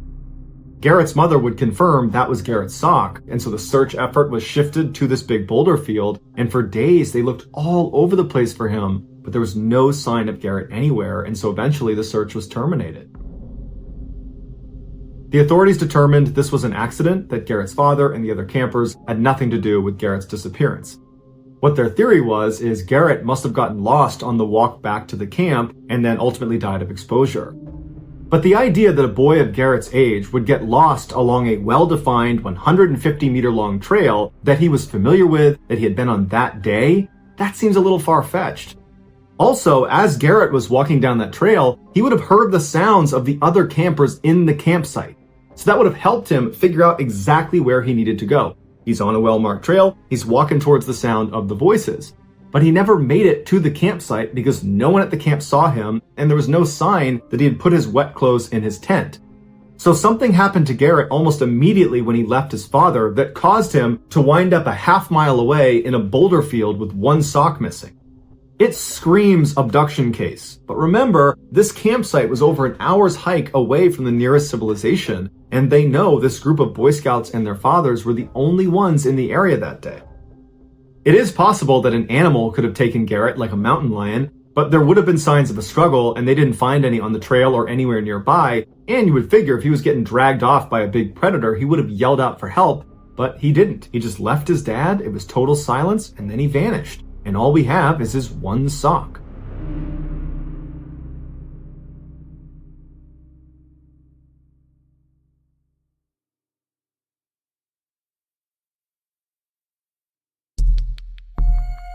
Garrett's mother would confirm that was Garrett's sock, and so the search effort was shifted to this big boulder field, and for days they looked all over the place for him, but there was no sign of Garrett anywhere, and so eventually the search was terminated. The authorities determined this was an accident, that Garrett's father and the other campers had nothing to do with Garrett's disappearance. What their theory was is Garrett must have gotten lost on the walk back to the camp and then ultimately died of exposure. But the idea that a boy of Garrett's age would get lost along a well-defined 150-meter-long trail that he was familiar with, that he had been on that day, that seems a little far-fetched. Also, as Garrett was walking down that trail, he would have heard the sounds of the other campers in the campsite. So that would have helped him figure out exactly where he needed to go. He's on a well-marked trail, he's walking towards the sound of the voices. But he never made it to the campsite because no one at the camp saw him, and there was no sign that he had put his wet clothes in his tent. So something happened to Garrett almost immediately when he left his father that caused him to wind up a half-mile away in a boulder field with one sock missing. It screams abduction case. But remember, this campsite was over an hour's hike away from the nearest civilization, and they know this group of Boy Scouts and their fathers were the only ones in the area that day. It is possible that an animal could have taken Garrett, like a mountain lion, but there would have been signs of a struggle and they didn't find any on the trail or anywhere nearby, and you would figure if he was getting dragged off by a big predator, he would have yelled out for help, but he didn't. He just left his dad, it was total silence, and then he vanished. And all we have is his one sock.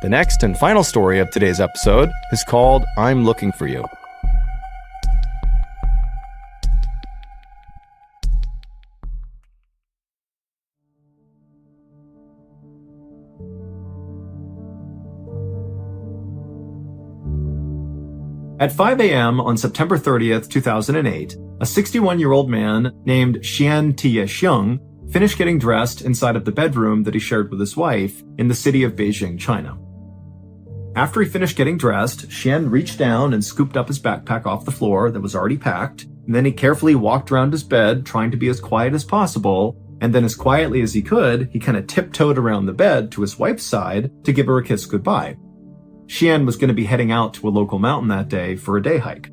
The next and final story of today's episode is called I'm Looking for You. At 5 a.m. on September 30th, 2008, a 61-year-old man named Xian Tie-xiong finished getting dressed inside of the bedroom that he shared with his wife in the city of Beijing, China. After he finished getting dressed, Xian reached down and scooped up his backpack off the floor that was already packed, and then he carefully walked around his bed, trying to be as quiet as possible, and then as quietly as he could, he kind of tiptoed around the bed to his wife's side to give her a kiss goodbye. Xian was going to be heading out to a local mountain that day for a day hike.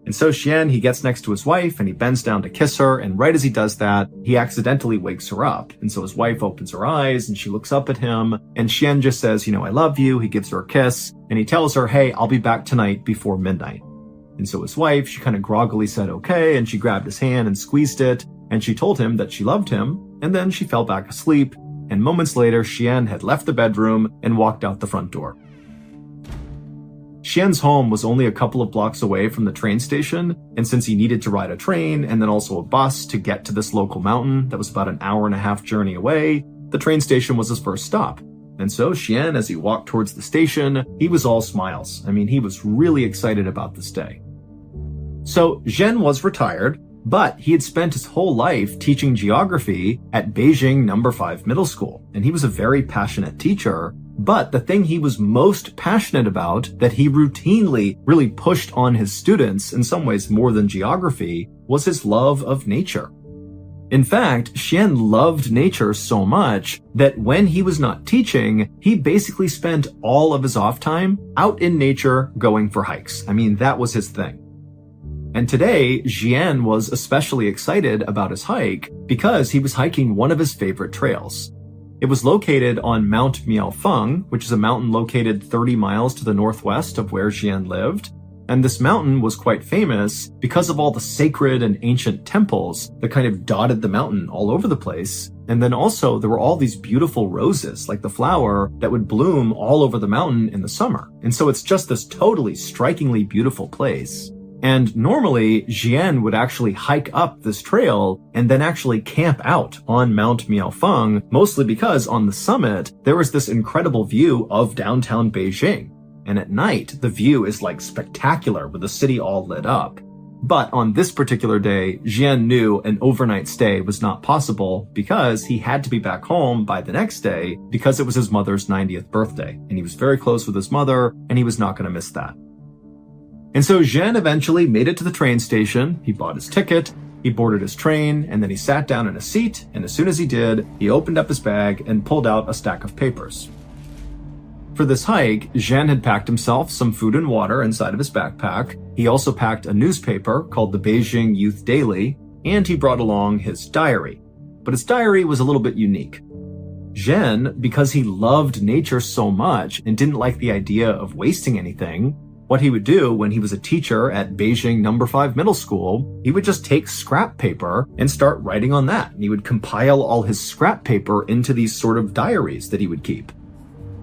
And so Xian, he gets next to his wife and he bends down to kiss her, and right as he does that, he accidentally wakes her up. And so his wife opens her eyes and she looks up at him, and Xian just says, I love you. He gives her a kiss and he tells her, hey, I'll be back tonight before midnight. And so his wife, she kind of groggily said, okay, and she grabbed his hand and squeezed it, and she told him that she loved him, and then she fell back asleep, and moments later, Xian had left the bedroom and walked out the front door. Xian's home was only a couple of blocks away from the train station, and since he needed to ride a train and then also a bus to get to this local mountain that was about an hour-and-a-half journey away, the train station was his first stop. And so Xian, as he walked towards the station, he was all smiles. He was really excited about this day. So Zhen was retired, but he had spent his whole life teaching geography at Beijing No. 5 Middle School, and he was a very passionate teacher. But the thing he was most passionate about, that he routinely really pushed on his students, in some ways more than geography, was his love of nature. In fact, Xian loved nature so much that when he was not teaching, he basically spent all of his off time out in nature going for hikes. That was his thing. And today, Jian was especially excited about his hike because he was hiking one of his favorite trails. It was located on Mount Miaofeng, which is a mountain located 30 miles to the northwest of where Jian lived. And this mountain was quite famous because of all the sacred and ancient temples that kind of dotted the mountain all over the place. And then also there were all these beautiful roses, like the flower, that would bloom all over the mountain in the summer. And so it's just this totally strikingly beautiful place. And normally, Jian would actually hike up this trail and then actually camp out on Mount Miaofeng, mostly because on the summit, there was this incredible view of downtown Beijing. And at night, the view is like spectacular with the city all lit up. But on this particular day, Jian knew an overnight stay was not possible because he had to be back home by the next day because it was his mother's 90th birthday. And he was very close with his mother, and he was not going to miss that. And so Jian eventually made it to the train station, he bought his ticket, he boarded his train, and then he sat down in a seat, and as soon as he did, he opened up his bag and pulled out a stack of papers. For this hike, Jian had packed himself some food and water inside of his backpack. He also packed a newspaper called the Beijing Youth Daily, and he brought along his diary. But his diary was a little bit unique. Jian, because he loved nature so much and didn't like the idea of wasting anything, what he would do when he was a teacher at Beijing No. 5 Middle School, he would just take scrap paper and start writing on that. And he would compile all his scrap paper into these sort of diaries that he would keep.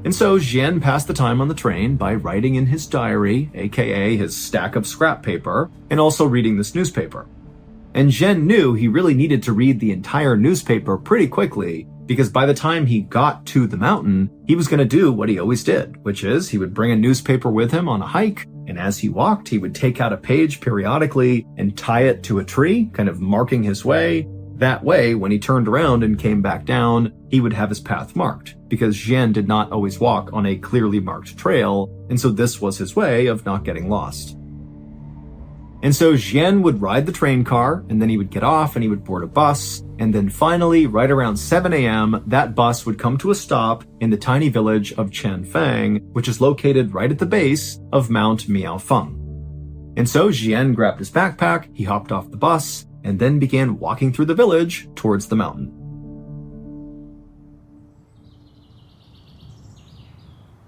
And so Jian passed the time on the train by writing in his diary, aka his stack of scrap paper, and also reading this newspaper. And Jian knew he really needed to read the entire newspaper pretty quickly, because by the time he got to the mountain, he was going to do what he always did, which is he would bring a newspaper with him on a hike, and as he walked, he would take out a page periodically and tie it to a tree, kind of marking his way. That way, when he turned around and came back down, he would have his path marked, because Jian did not always walk on a clearly marked trail, and so this was his way of not getting lost. And so Jian would ride the train car, and then he would get off and he would board a bus, and then finally, right around 7 a.m., that bus would come to a stop in the tiny village of Changfang, which is located right at the base of Mount Miaofeng. And so Jian grabbed his backpack, he hopped off the bus, and then began walking through the village towards the mountain.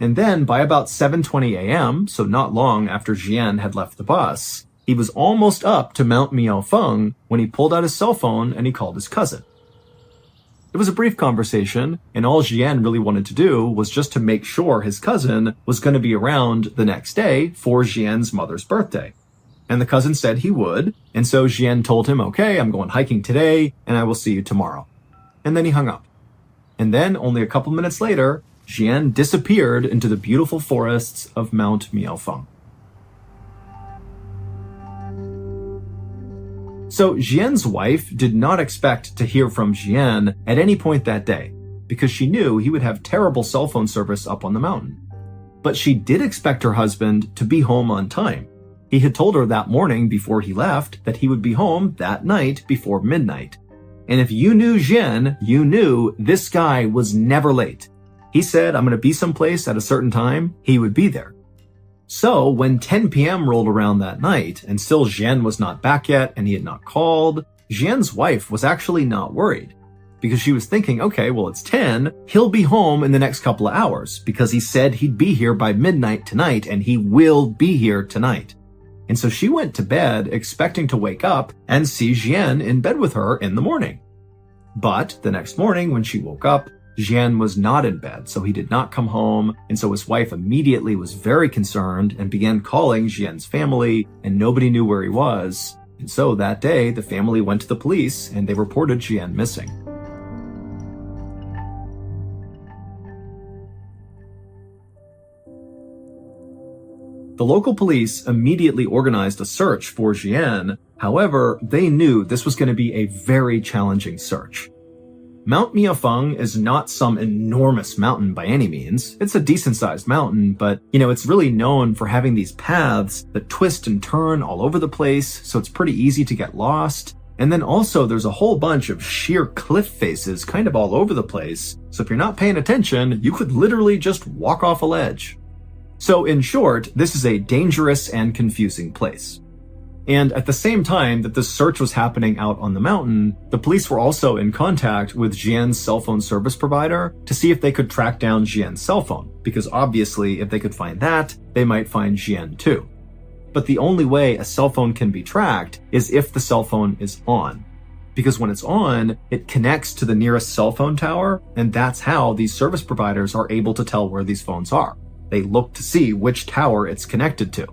And then by about 7:20 a.m., so not long after Jian had left the bus, he was almost up to Mount Miaofeng when he pulled out his cell phone and he called his cousin. It was a brief conversation, and all Jian really wanted to do was just to make sure his cousin was going to be around the next day for Jian's mother's birthday. And the cousin said he would, and so Jian told him, okay, I'm going hiking today, and I will see you tomorrow. And then he hung up. And then, only a couple minutes later, Jian disappeared into the beautiful forests of Mount Miaofeng. So Jian's wife did not expect to hear from Jian at any point that day, because she knew he would have terrible cell phone service up on the mountain. But she did expect her husband to be home on time. He had told her that morning before he left that he would be home that night before midnight. And if you knew Jian, you knew this guy was never late. He said, I'm going to be someplace at a certain time, he would be there. So when 10 p.m. rolled around that night, and still Jian was not back yet and he had not called, Jian's wife was actually not worried. Because she was thinking, okay, well it's 10, he'll be home in the next couple of hours, because he said he'd be here by midnight tonight, and he will be here tonight. And so she went to bed expecting to wake up and see Jian in bed with her in the morning. But the next morning when she woke up, Jian was not in bed, so he did not come home, and so his wife immediately was very concerned and began calling Jian's family, and nobody knew where he was. And so that day, the family went to the police and they reported Jian missing. The local police immediately organized a search for Jian. However, they knew this was going to be a very challenging search. Mount Miaofeng is not some enormous mountain by any means. It's a decent-sized mountain, but, it's really known for having these paths that twist and turn all over the place, so it's pretty easy to get lost. And then also there's a whole bunch of sheer cliff faces kind of all over the place, so if you're not paying attention, you could literally just walk off a ledge. So in short, this is a dangerous and confusing place. And at the same time that this search was happening out on the mountain, the police were also in contact with Jian's cell phone service provider to see if they could track down Jian's cell phone, because obviously if they could find that, they might find Jian too. But the only way a cell phone can be tracked is if the cell phone is on. Because when it's on, it connects to the nearest cell phone tower, and that's how these service providers are able to tell where these phones are. They look to see which tower it's connected to.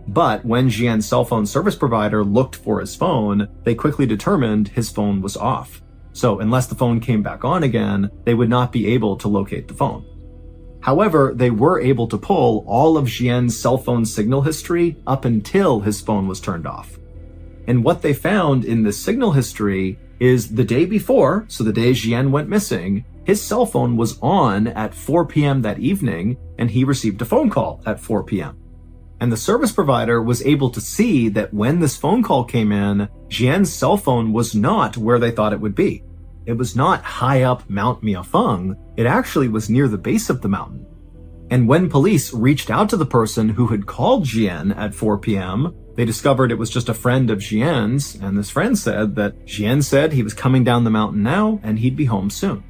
But when Jian's cell phone service provider looked for his phone, they quickly determined his phone was off. So unless the phone came back on again, they would not be able to locate the phone. However, they were able to pull all of Jian's cell phone signal history up until his phone was turned off. And what they found in this signal history is the day before, so the day Jian went missing, his cell phone was on at 4 p.m. that evening, and he received a phone call at 4 p.m. And the service provider was able to see that when this phone call came in, Jian's cell phone was not where they thought it would be. It was not high up Mount Miaofeng, it actually was near the base of the mountain. And when police reached out to the person who had called Jian at 4 p.m., they discovered it was just a friend of Jian's, and this friend said that Jian said he was coming down the mountain now and he'd be home soon.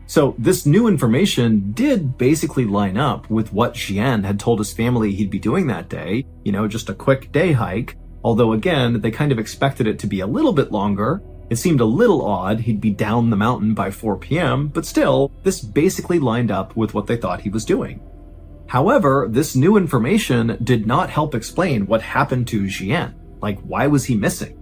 So this new information did basically line up with what Jian had told his family he'd be doing that day, just a quick day hike, although again, they kind of expected it to be a little bit longer. It seemed a little odd he'd be down the mountain by 4 p.m., but still, this basically lined up with what they thought he was doing. However, this new information did not help explain what happened to Jian. Like, why was he missing?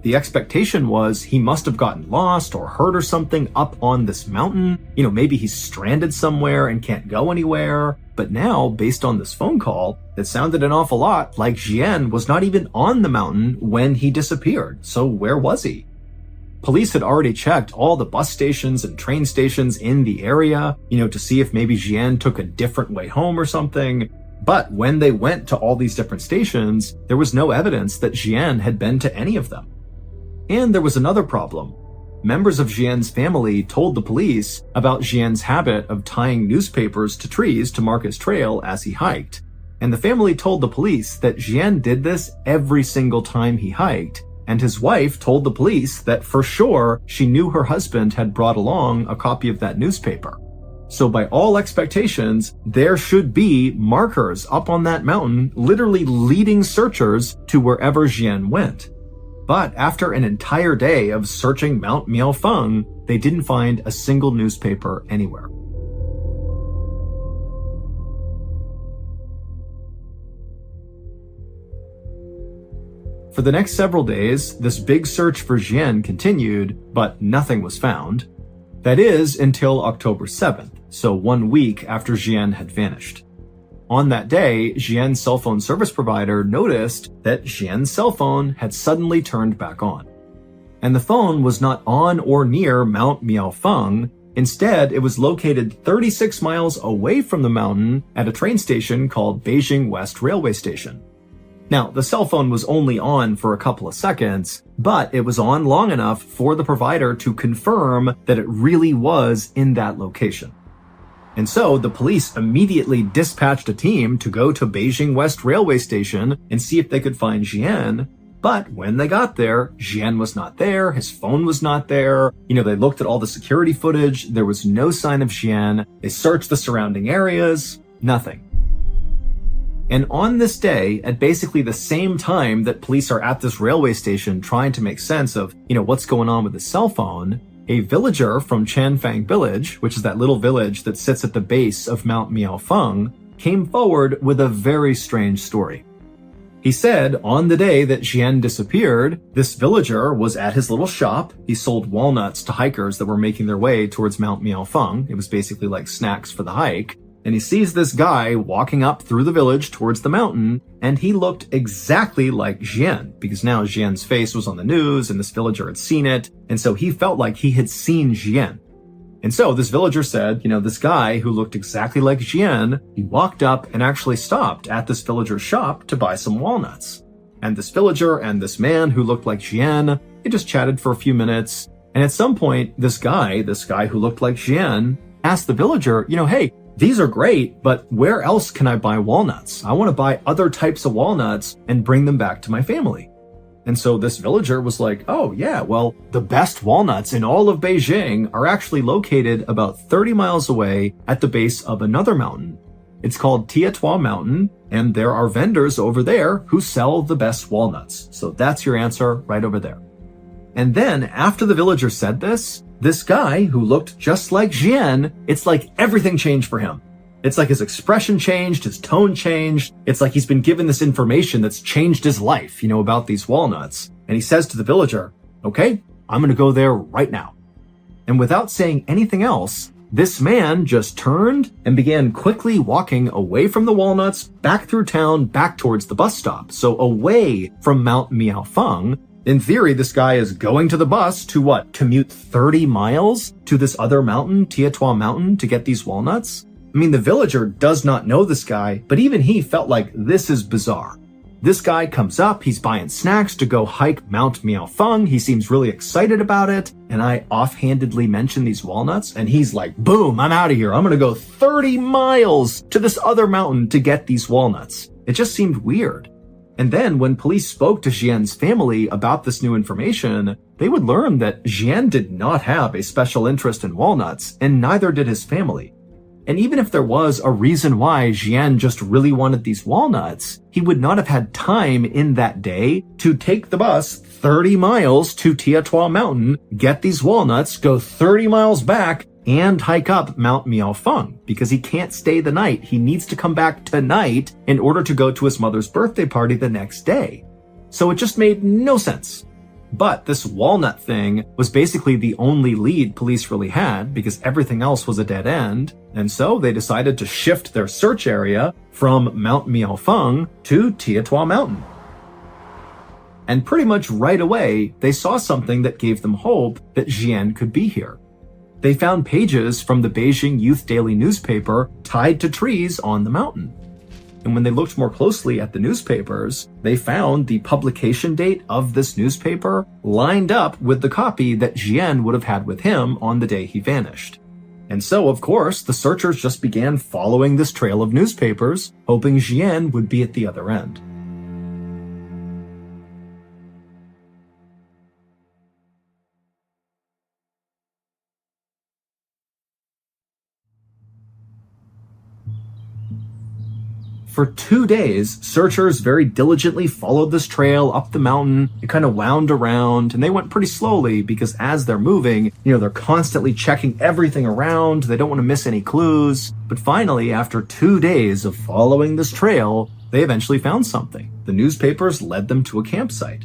The expectation was he must have gotten lost or hurt or something up on this mountain. Maybe he's stranded somewhere and can't go anywhere. But now, based on this phone call, it sounded an awful lot like Jian was not even on the mountain when he disappeared. So where was he? Police had already checked all the bus stations and train stations in the area, to see if maybe Jian took a different way home or something. But when they went to all these different stations, there was no evidence that Jian had been to any of them. And there was another problem. Members of Jian's family told the police about Jian's habit of tying newspapers to trees to mark his trail as he hiked. And the family told the police that Jian did this every single time he hiked, and his wife told the police that for sure she knew her husband had brought along a copy of that newspaper. So by all expectations, there should be markers up on that mountain literally leading searchers to wherever Jian went. But after an entire day of searching Mount Miaofeng, they didn't find a single newspaper anywhere. For the next several days, this big search for Jian continued, but nothing was found. That is, until October 7th, so 1 week after Jian had vanished. On that day, Jian's cell phone service provider noticed that Jian's cell phone had suddenly turned back on. And the phone was not on or near Mount Miaofeng. Instead, it was located 36 miles away from the mountain at a train station called Beijing West Railway Station. Now, the cell phone was only on for a couple of seconds, but it was on long enough for the provider to confirm that it really was in that location. And so the police immediately dispatched a team to go to Beijing West Railway Station and see if they could find Jian. But when they got there, Jian was not there, his phone was not there. They looked at all the security footage, there was no sign of Jian. They searched the surrounding areas, nothing. And on this day, at basically the same time that police are at this railway station trying to make sense of, what's going on with the cell phone, a villager from Chanfang village, which is that little village that sits at the base of Mount Miaofeng, came forward with a very strange story. He said on the day that Jian disappeared, this villager was at his little shop. He sold walnuts to hikers that were making their way towards Mount Miaofeng. It was basically like snacks for the hike. And he sees this guy walking up through the village towards the mountain, and he looked exactly like Jian, because now Jian's face was on the news and this villager had seen it, and so he felt like he had seen Jian. And so this villager said, this guy who looked exactly like Jian, he walked up and actually stopped at this villager's shop to buy some walnuts. And this villager and this man who looked like Jian, they just chatted for a few minutes, and at some point, this guy who looked like Jian, asked the villager, hey, these are great, but where else can I buy walnuts? I want to buy other types of walnuts and bring them back to my family. And so this villager was like, oh yeah, well, the best walnuts in all of Beijing are actually located about 30 miles away at the base of another mountain. It's called Tietua Mountain, and there are vendors over there who sell the best walnuts. So that's your answer right over there. And then after the villager said this guy who looked just like Jian, it's like everything changed for him. It's like his expression changed, his tone changed. It's like he's been given this information that's changed his life, about these walnuts. And he says to the villager, okay, I'm going to go there right now. And without saying anything else, this man just turned and began quickly walking away from the walnuts, back through town, back towards the bus stop. So away from Mount Miaofeng. In theory, this guy is going to the bus to commute 30 miles to this other mountain, Tietua Mountain, to get these walnuts? I mean, the villager does not know this guy, but even he felt like this is bizarre. This guy comes up, he's buying snacks to go hike Mount Miaofeng. He seems really excited about it. And I offhandedly mention these walnuts and he's like, boom, I'm out of here. I'm going to go 30 miles to this other mountain to get these walnuts. It just seemed weird. And then when police spoke to Jian's family about this new information, they would learn that Jian did not have a special interest in walnuts, and neither did his family. And even if there was a reason why Jian just really wanted these walnuts, he would not have had time in that day to take the bus 30 miles to Tietua Mountain, get these walnuts, go 30 miles back, and hike up Mount Miaofeng, because he can't stay the night. He needs to come back tonight in order to go to his mother's birthday party the next day. So it just made no sense. But this walnut thing was basically the only lead police really had because everything else was a dead end. And so they decided to shift their search area from Mount Miaofeng to Tietua Mountain. And pretty much right away, they saw something that gave them hope that Jian could be here. They found pages from the Beijing Youth Daily newspaper tied to trees on the mountain. And when they looked more closely at the newspapers, they found the publication date of this newspaper lined up with the copy that Jian would have had with him on the day he vanished. And so, of course, the searchers just began following this trail of newspapers, hoping Jian would be at the other end. For 2 days, searchers very diligently followed this trail up the mountain. It kind of wound around, and they went pretty slowly because as they're moving, they're constantly checking everything around. They don't want to miss any clues. But finally, after 2 days of following this trail, they eventually found something. The newspapers led them to a campsite.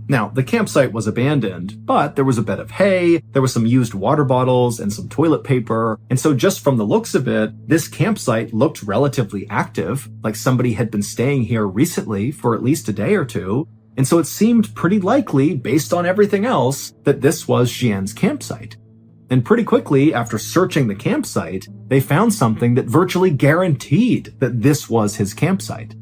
Now, the campsite was abandoned, but there was a bed of hay, there was some used water bottles, and some toilet paper. And so just from the looks of it, this campsite looked relatively active, like somebody had been staying here recently for at least a day or two. And so it seemed pretty likely, based on everything else, that this was Jian's campsite. And pretty quickly, after searching the campsite, they found something that virtually guaranteed that this was his campsite.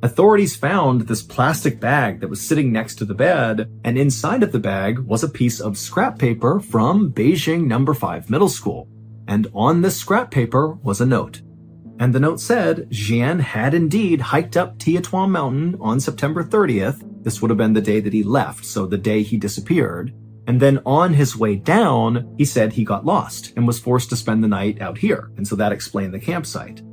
Authorities found this plastic bag that was sitting next to the bed, and inside of the bag was a piece of scrap paper from Beijing No. 5 Middle School. And on this scrap paper was a note. And the note said Jian had indeed hiked up Tietua Mountain on September 30th. This would have been the day that he left, so the day he disappeared. And then on his way down, he said he got lost and was forced to spend the night out here. And so that explained the campsite.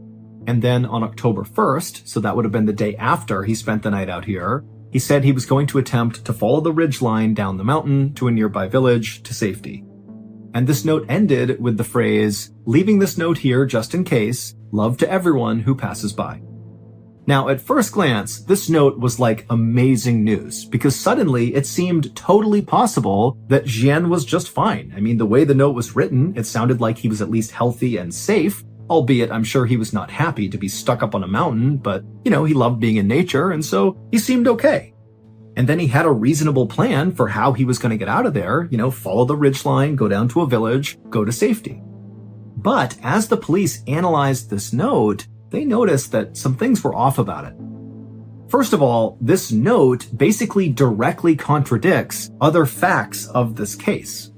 And then on October 1st, so that would have been the day after he spent the night out here, he said he was going to attempt to follow the ridge line down the mountain to a nearby village to safety. And this note ended with the phrase, "Leaving this note here just in case, love to everyone who passes by." Now, at first glance, this note was like amazing news because suddenly it seemed totally possible that Jian was just fine. I mean, the way the note was written, it sounded like he was at least healthy and safe. Albeit, I'm sure he was not happy to be stuck up on a mountain, but, he loved being in nature, and so he seemed okay. And then he had a reasonable plan for how he was going to get out of there, follow the ridgeline, go down to a village, go to safety. But as the police analyzed this note, they noticed that some things were off about it. First of all, this note basically directly contradicts other facts of this case.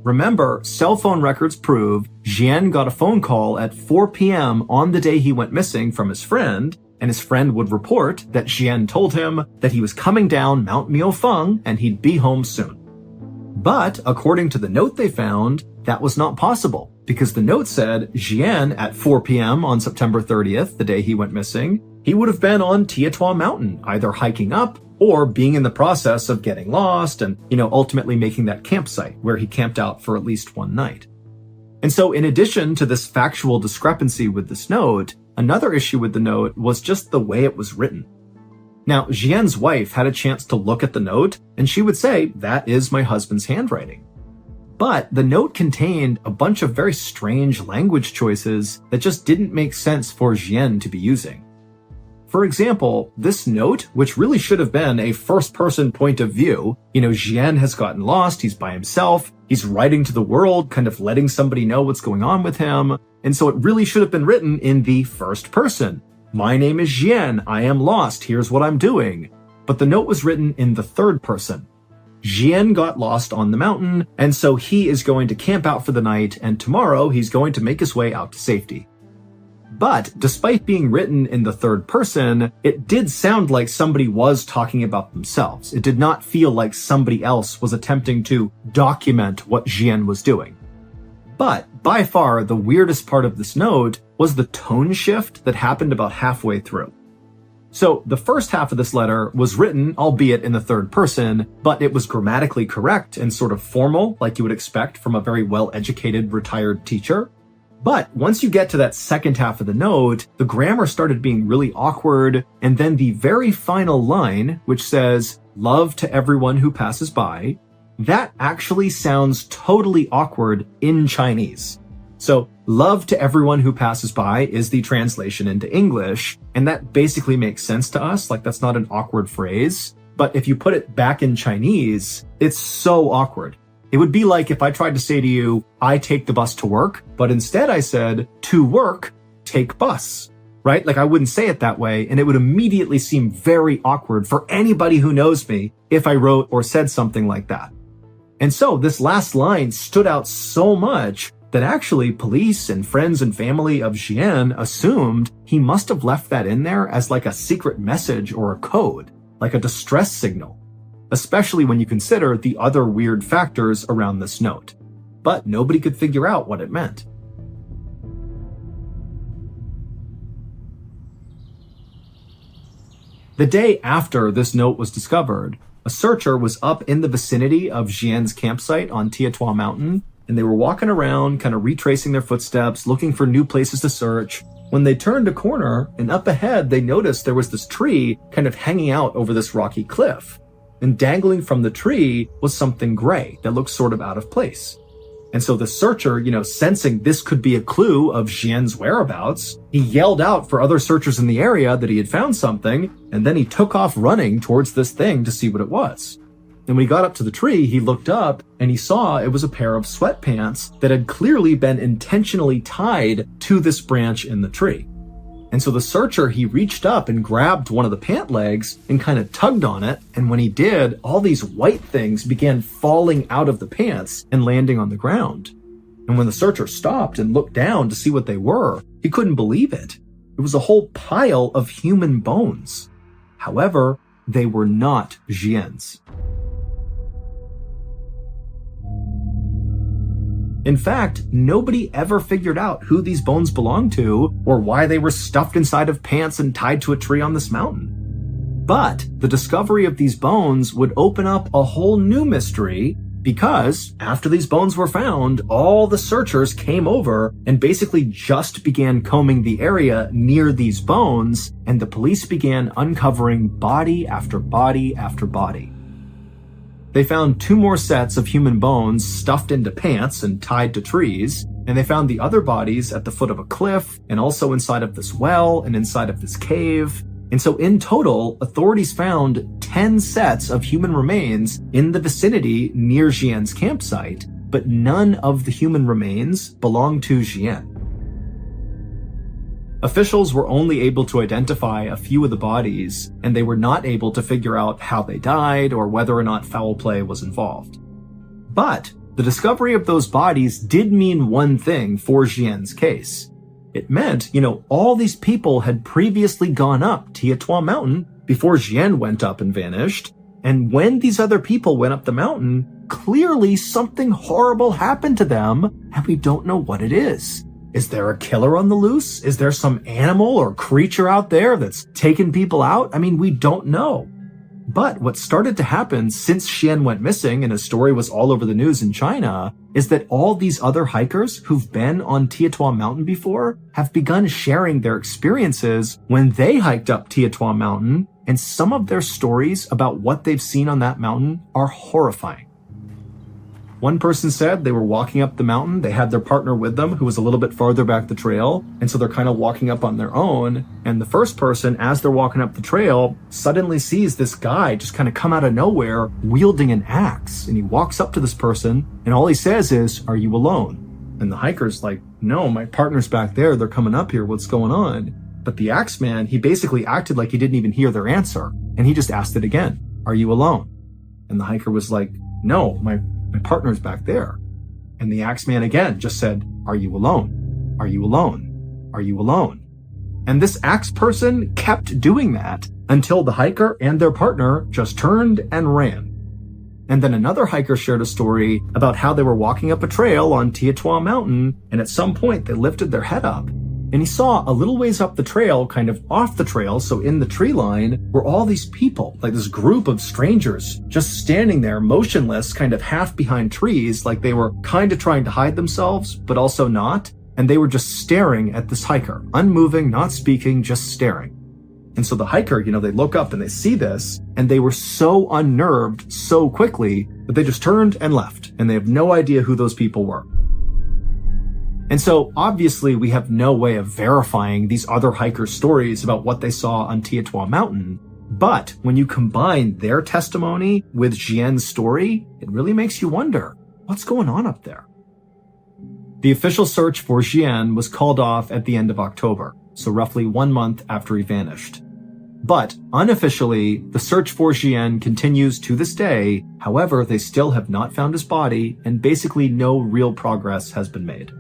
Remember, cell phone records prove Jian got a phone call at 4 p.m. on the day he went missing from his friend, and his friend would report that Jian told him that he was coming down Mount Miaofeng and he'd be home soon. But according to the note they found, that was not possible, because the note said Jian at 4 p.m. on September 30th, the day he went missing, he would have been on Tietua Mountain, either hiking up or being in the process of getting lost and, ultimately making that campsite where he camped out for at least one night. And so in addition to this factual discrepancy with this note, another issue with the note was just the way it was written. Now, Jian's wife had a chance to look at the note, and she would say, "That is my husband's handwriting." But the note contained a bunch of very strange language choices that just didn't make sense for Jian to be using. For example, this note, which really should have been a first-person point of view, Jian has gotten lost, he's by himself, he's writing to the world, kind of letting somebody know what's going on with him, and so it really should have been written in the first person. My name is Jian, I am lost, here's what I'm doing. But the note was written in the third person. Jian got lost on the mountain, and so he is going to camp out for the night, and tomorrow he's going to make his way out to safety. But despite being written in the third person, it did sound like somebody was talking about themselves. It did not feel like somebody else was attempting to document what Jian was doing. But by far, the weirdest part of this note was the tone shift that happened about halfway through. So the first half of this letter was written, albeit in the third person, but it was grammatically correct and sort of formal, like you would expect from a very well-educated retired teacher. But once you get to that second half of the note, the grammar started being really awkward, and then the very final line, which says, "Love to everyone who passes by," that actually sounds totally awkward in Chinese. So, "love to everyone who passes by" is the translation into English, and that basically makes sense to us, like that's not an awkward phrase. But if you put it back in Chinese, it's so awkward. It would be like if I tried to say to you, "I take the bus to work," but instead I said, "To work, take bus," right? Like I wouldn't say it that way, and it would immediately seem very awkward for anybody who knows me if I wrote or said something like that. And so this last line stood out so much that actually police and friends and family of Jian assumed he must have left that in there as like a secret message or a code, like a distress signal, especially when you consider the other weird factors around this note. But nobody could figure out what it meant. The day after this note was discovered, a searcher was up in the vicinity of Jian's campsite on Tietua Mountain, and they were walking around, kind of retracing their footsteps, looking for new places to search, when they turned a corner, and up ahead they noticed there was this tree kind of hanging out over this rocky cliff. And dangling from the tree was something gray that looked sort of out of place. And so the searcher, sensing this could be a clue of Jian's whereabouts, he yelled out for other searchers in the area that he had found something, and then he took off running towards this thing to see what it was. And when he got up to the tree, he looked up and he saw it was a pair of sweatpants that had clearly been intentionally tied to this branch in the tree. And so the searcher, he reached up and grabbed one of the pant legs and kind of tugged on it. And when he did, all these white things began falling out of the pants and landing on the ground. And when the searcher stopped and looked down to see what they were, he couldn't believe it. It was a whole pile of human bones. However, they were not Jian's. In fact, nobody ever figured out who these bones belonged to or why they were stuffed inside of pants and tied to a tree on this mountain. But the discovery of these bones would open up a whole new mystery, because after these bones were found, all the searchers came over and basically just began combing the area near these bones, and the police began uncovering body after body after body. They found 2 more sets of human bones stuffed into pants and tied to trees, and they found the other bodies at the foot of a cliff, and also inside of this well and inside of this cave. And so in total, authorities found 10 sets of human remains in the vicinity near Jian's campsite, but none of the human remains belonged to Jian. Officials were only able to identify a few of the bodies, and they were not able to figure out how they died or whether or not foul play was involved. But the discovery of those bodies did mean one thing for Jian's case. It meant, all these people had previously gone up Tietua Mountain before Jian went up and vanished. And when these other people went up the mountain, clearly something horrible happened to them, and we don't know what it is. Is there a killer on the loose? Is there some animal or creature out there that's taken people out? We don't know. But what started to happen since Xian went missing and his story was all over the news in China is that all these other hikers who've been on Tietua Mountain before have begun sharing their experiences when they hiked up Tietua Mountain, and some of their stories about what they've seen on that mountain are horrifying. One person said they were walking up the mountain, they had their partner with them who was a little bit farther back the trail, and so they're kind of walking up on their own, and the first person, as they're walking up the trail, suddenly sees this guy just kind of come out of nowhere wielding an axe, and he walks up to this person, and all he says is, "Are you alone?" And the hiker's like, "No, my partner's back there, they're coming up here, what's going on?" But the axe man, he basically acted like he didn't even hear their answer, and he just asked it again, "Are you alone?" And the hiker was like, "No, my partner's back there." And the Axeman again just said, "Are you alone? Are you alone? Are you alone?" And this axe person kept doing that until the hiker and their partner just turned and ran. And then another hiker shared a story about how they were walking up a trail on Tietua Mountain, and at some point they lifted their head up, and he saw a little ways up the trail, kind of off the trail, so in the tree line, were all these people, like this group of strangers, just standing there motionless, kind of half behind trees, like they were kind of trying to hide themselves, but also not. And they were just staring at this hiker, unmoving, not speaking, just staring. And so the hiker, they look up and they see this, and they were so unnerved so quickly that they just turned and left, and they have no idea who those people were. And so obviously we have no way of verifying these other hikers' stories about what they saw on Tietua Mountain. But when you combine their testimony with Jian's story, it really makes you wonder, what's going on up there? The official search for Jian was called off at the end of October, so roughly 1 month after he vanished. But unofficially, the search for Jian continues to this day. However, they still have not found his body, and basically no real progress has been made.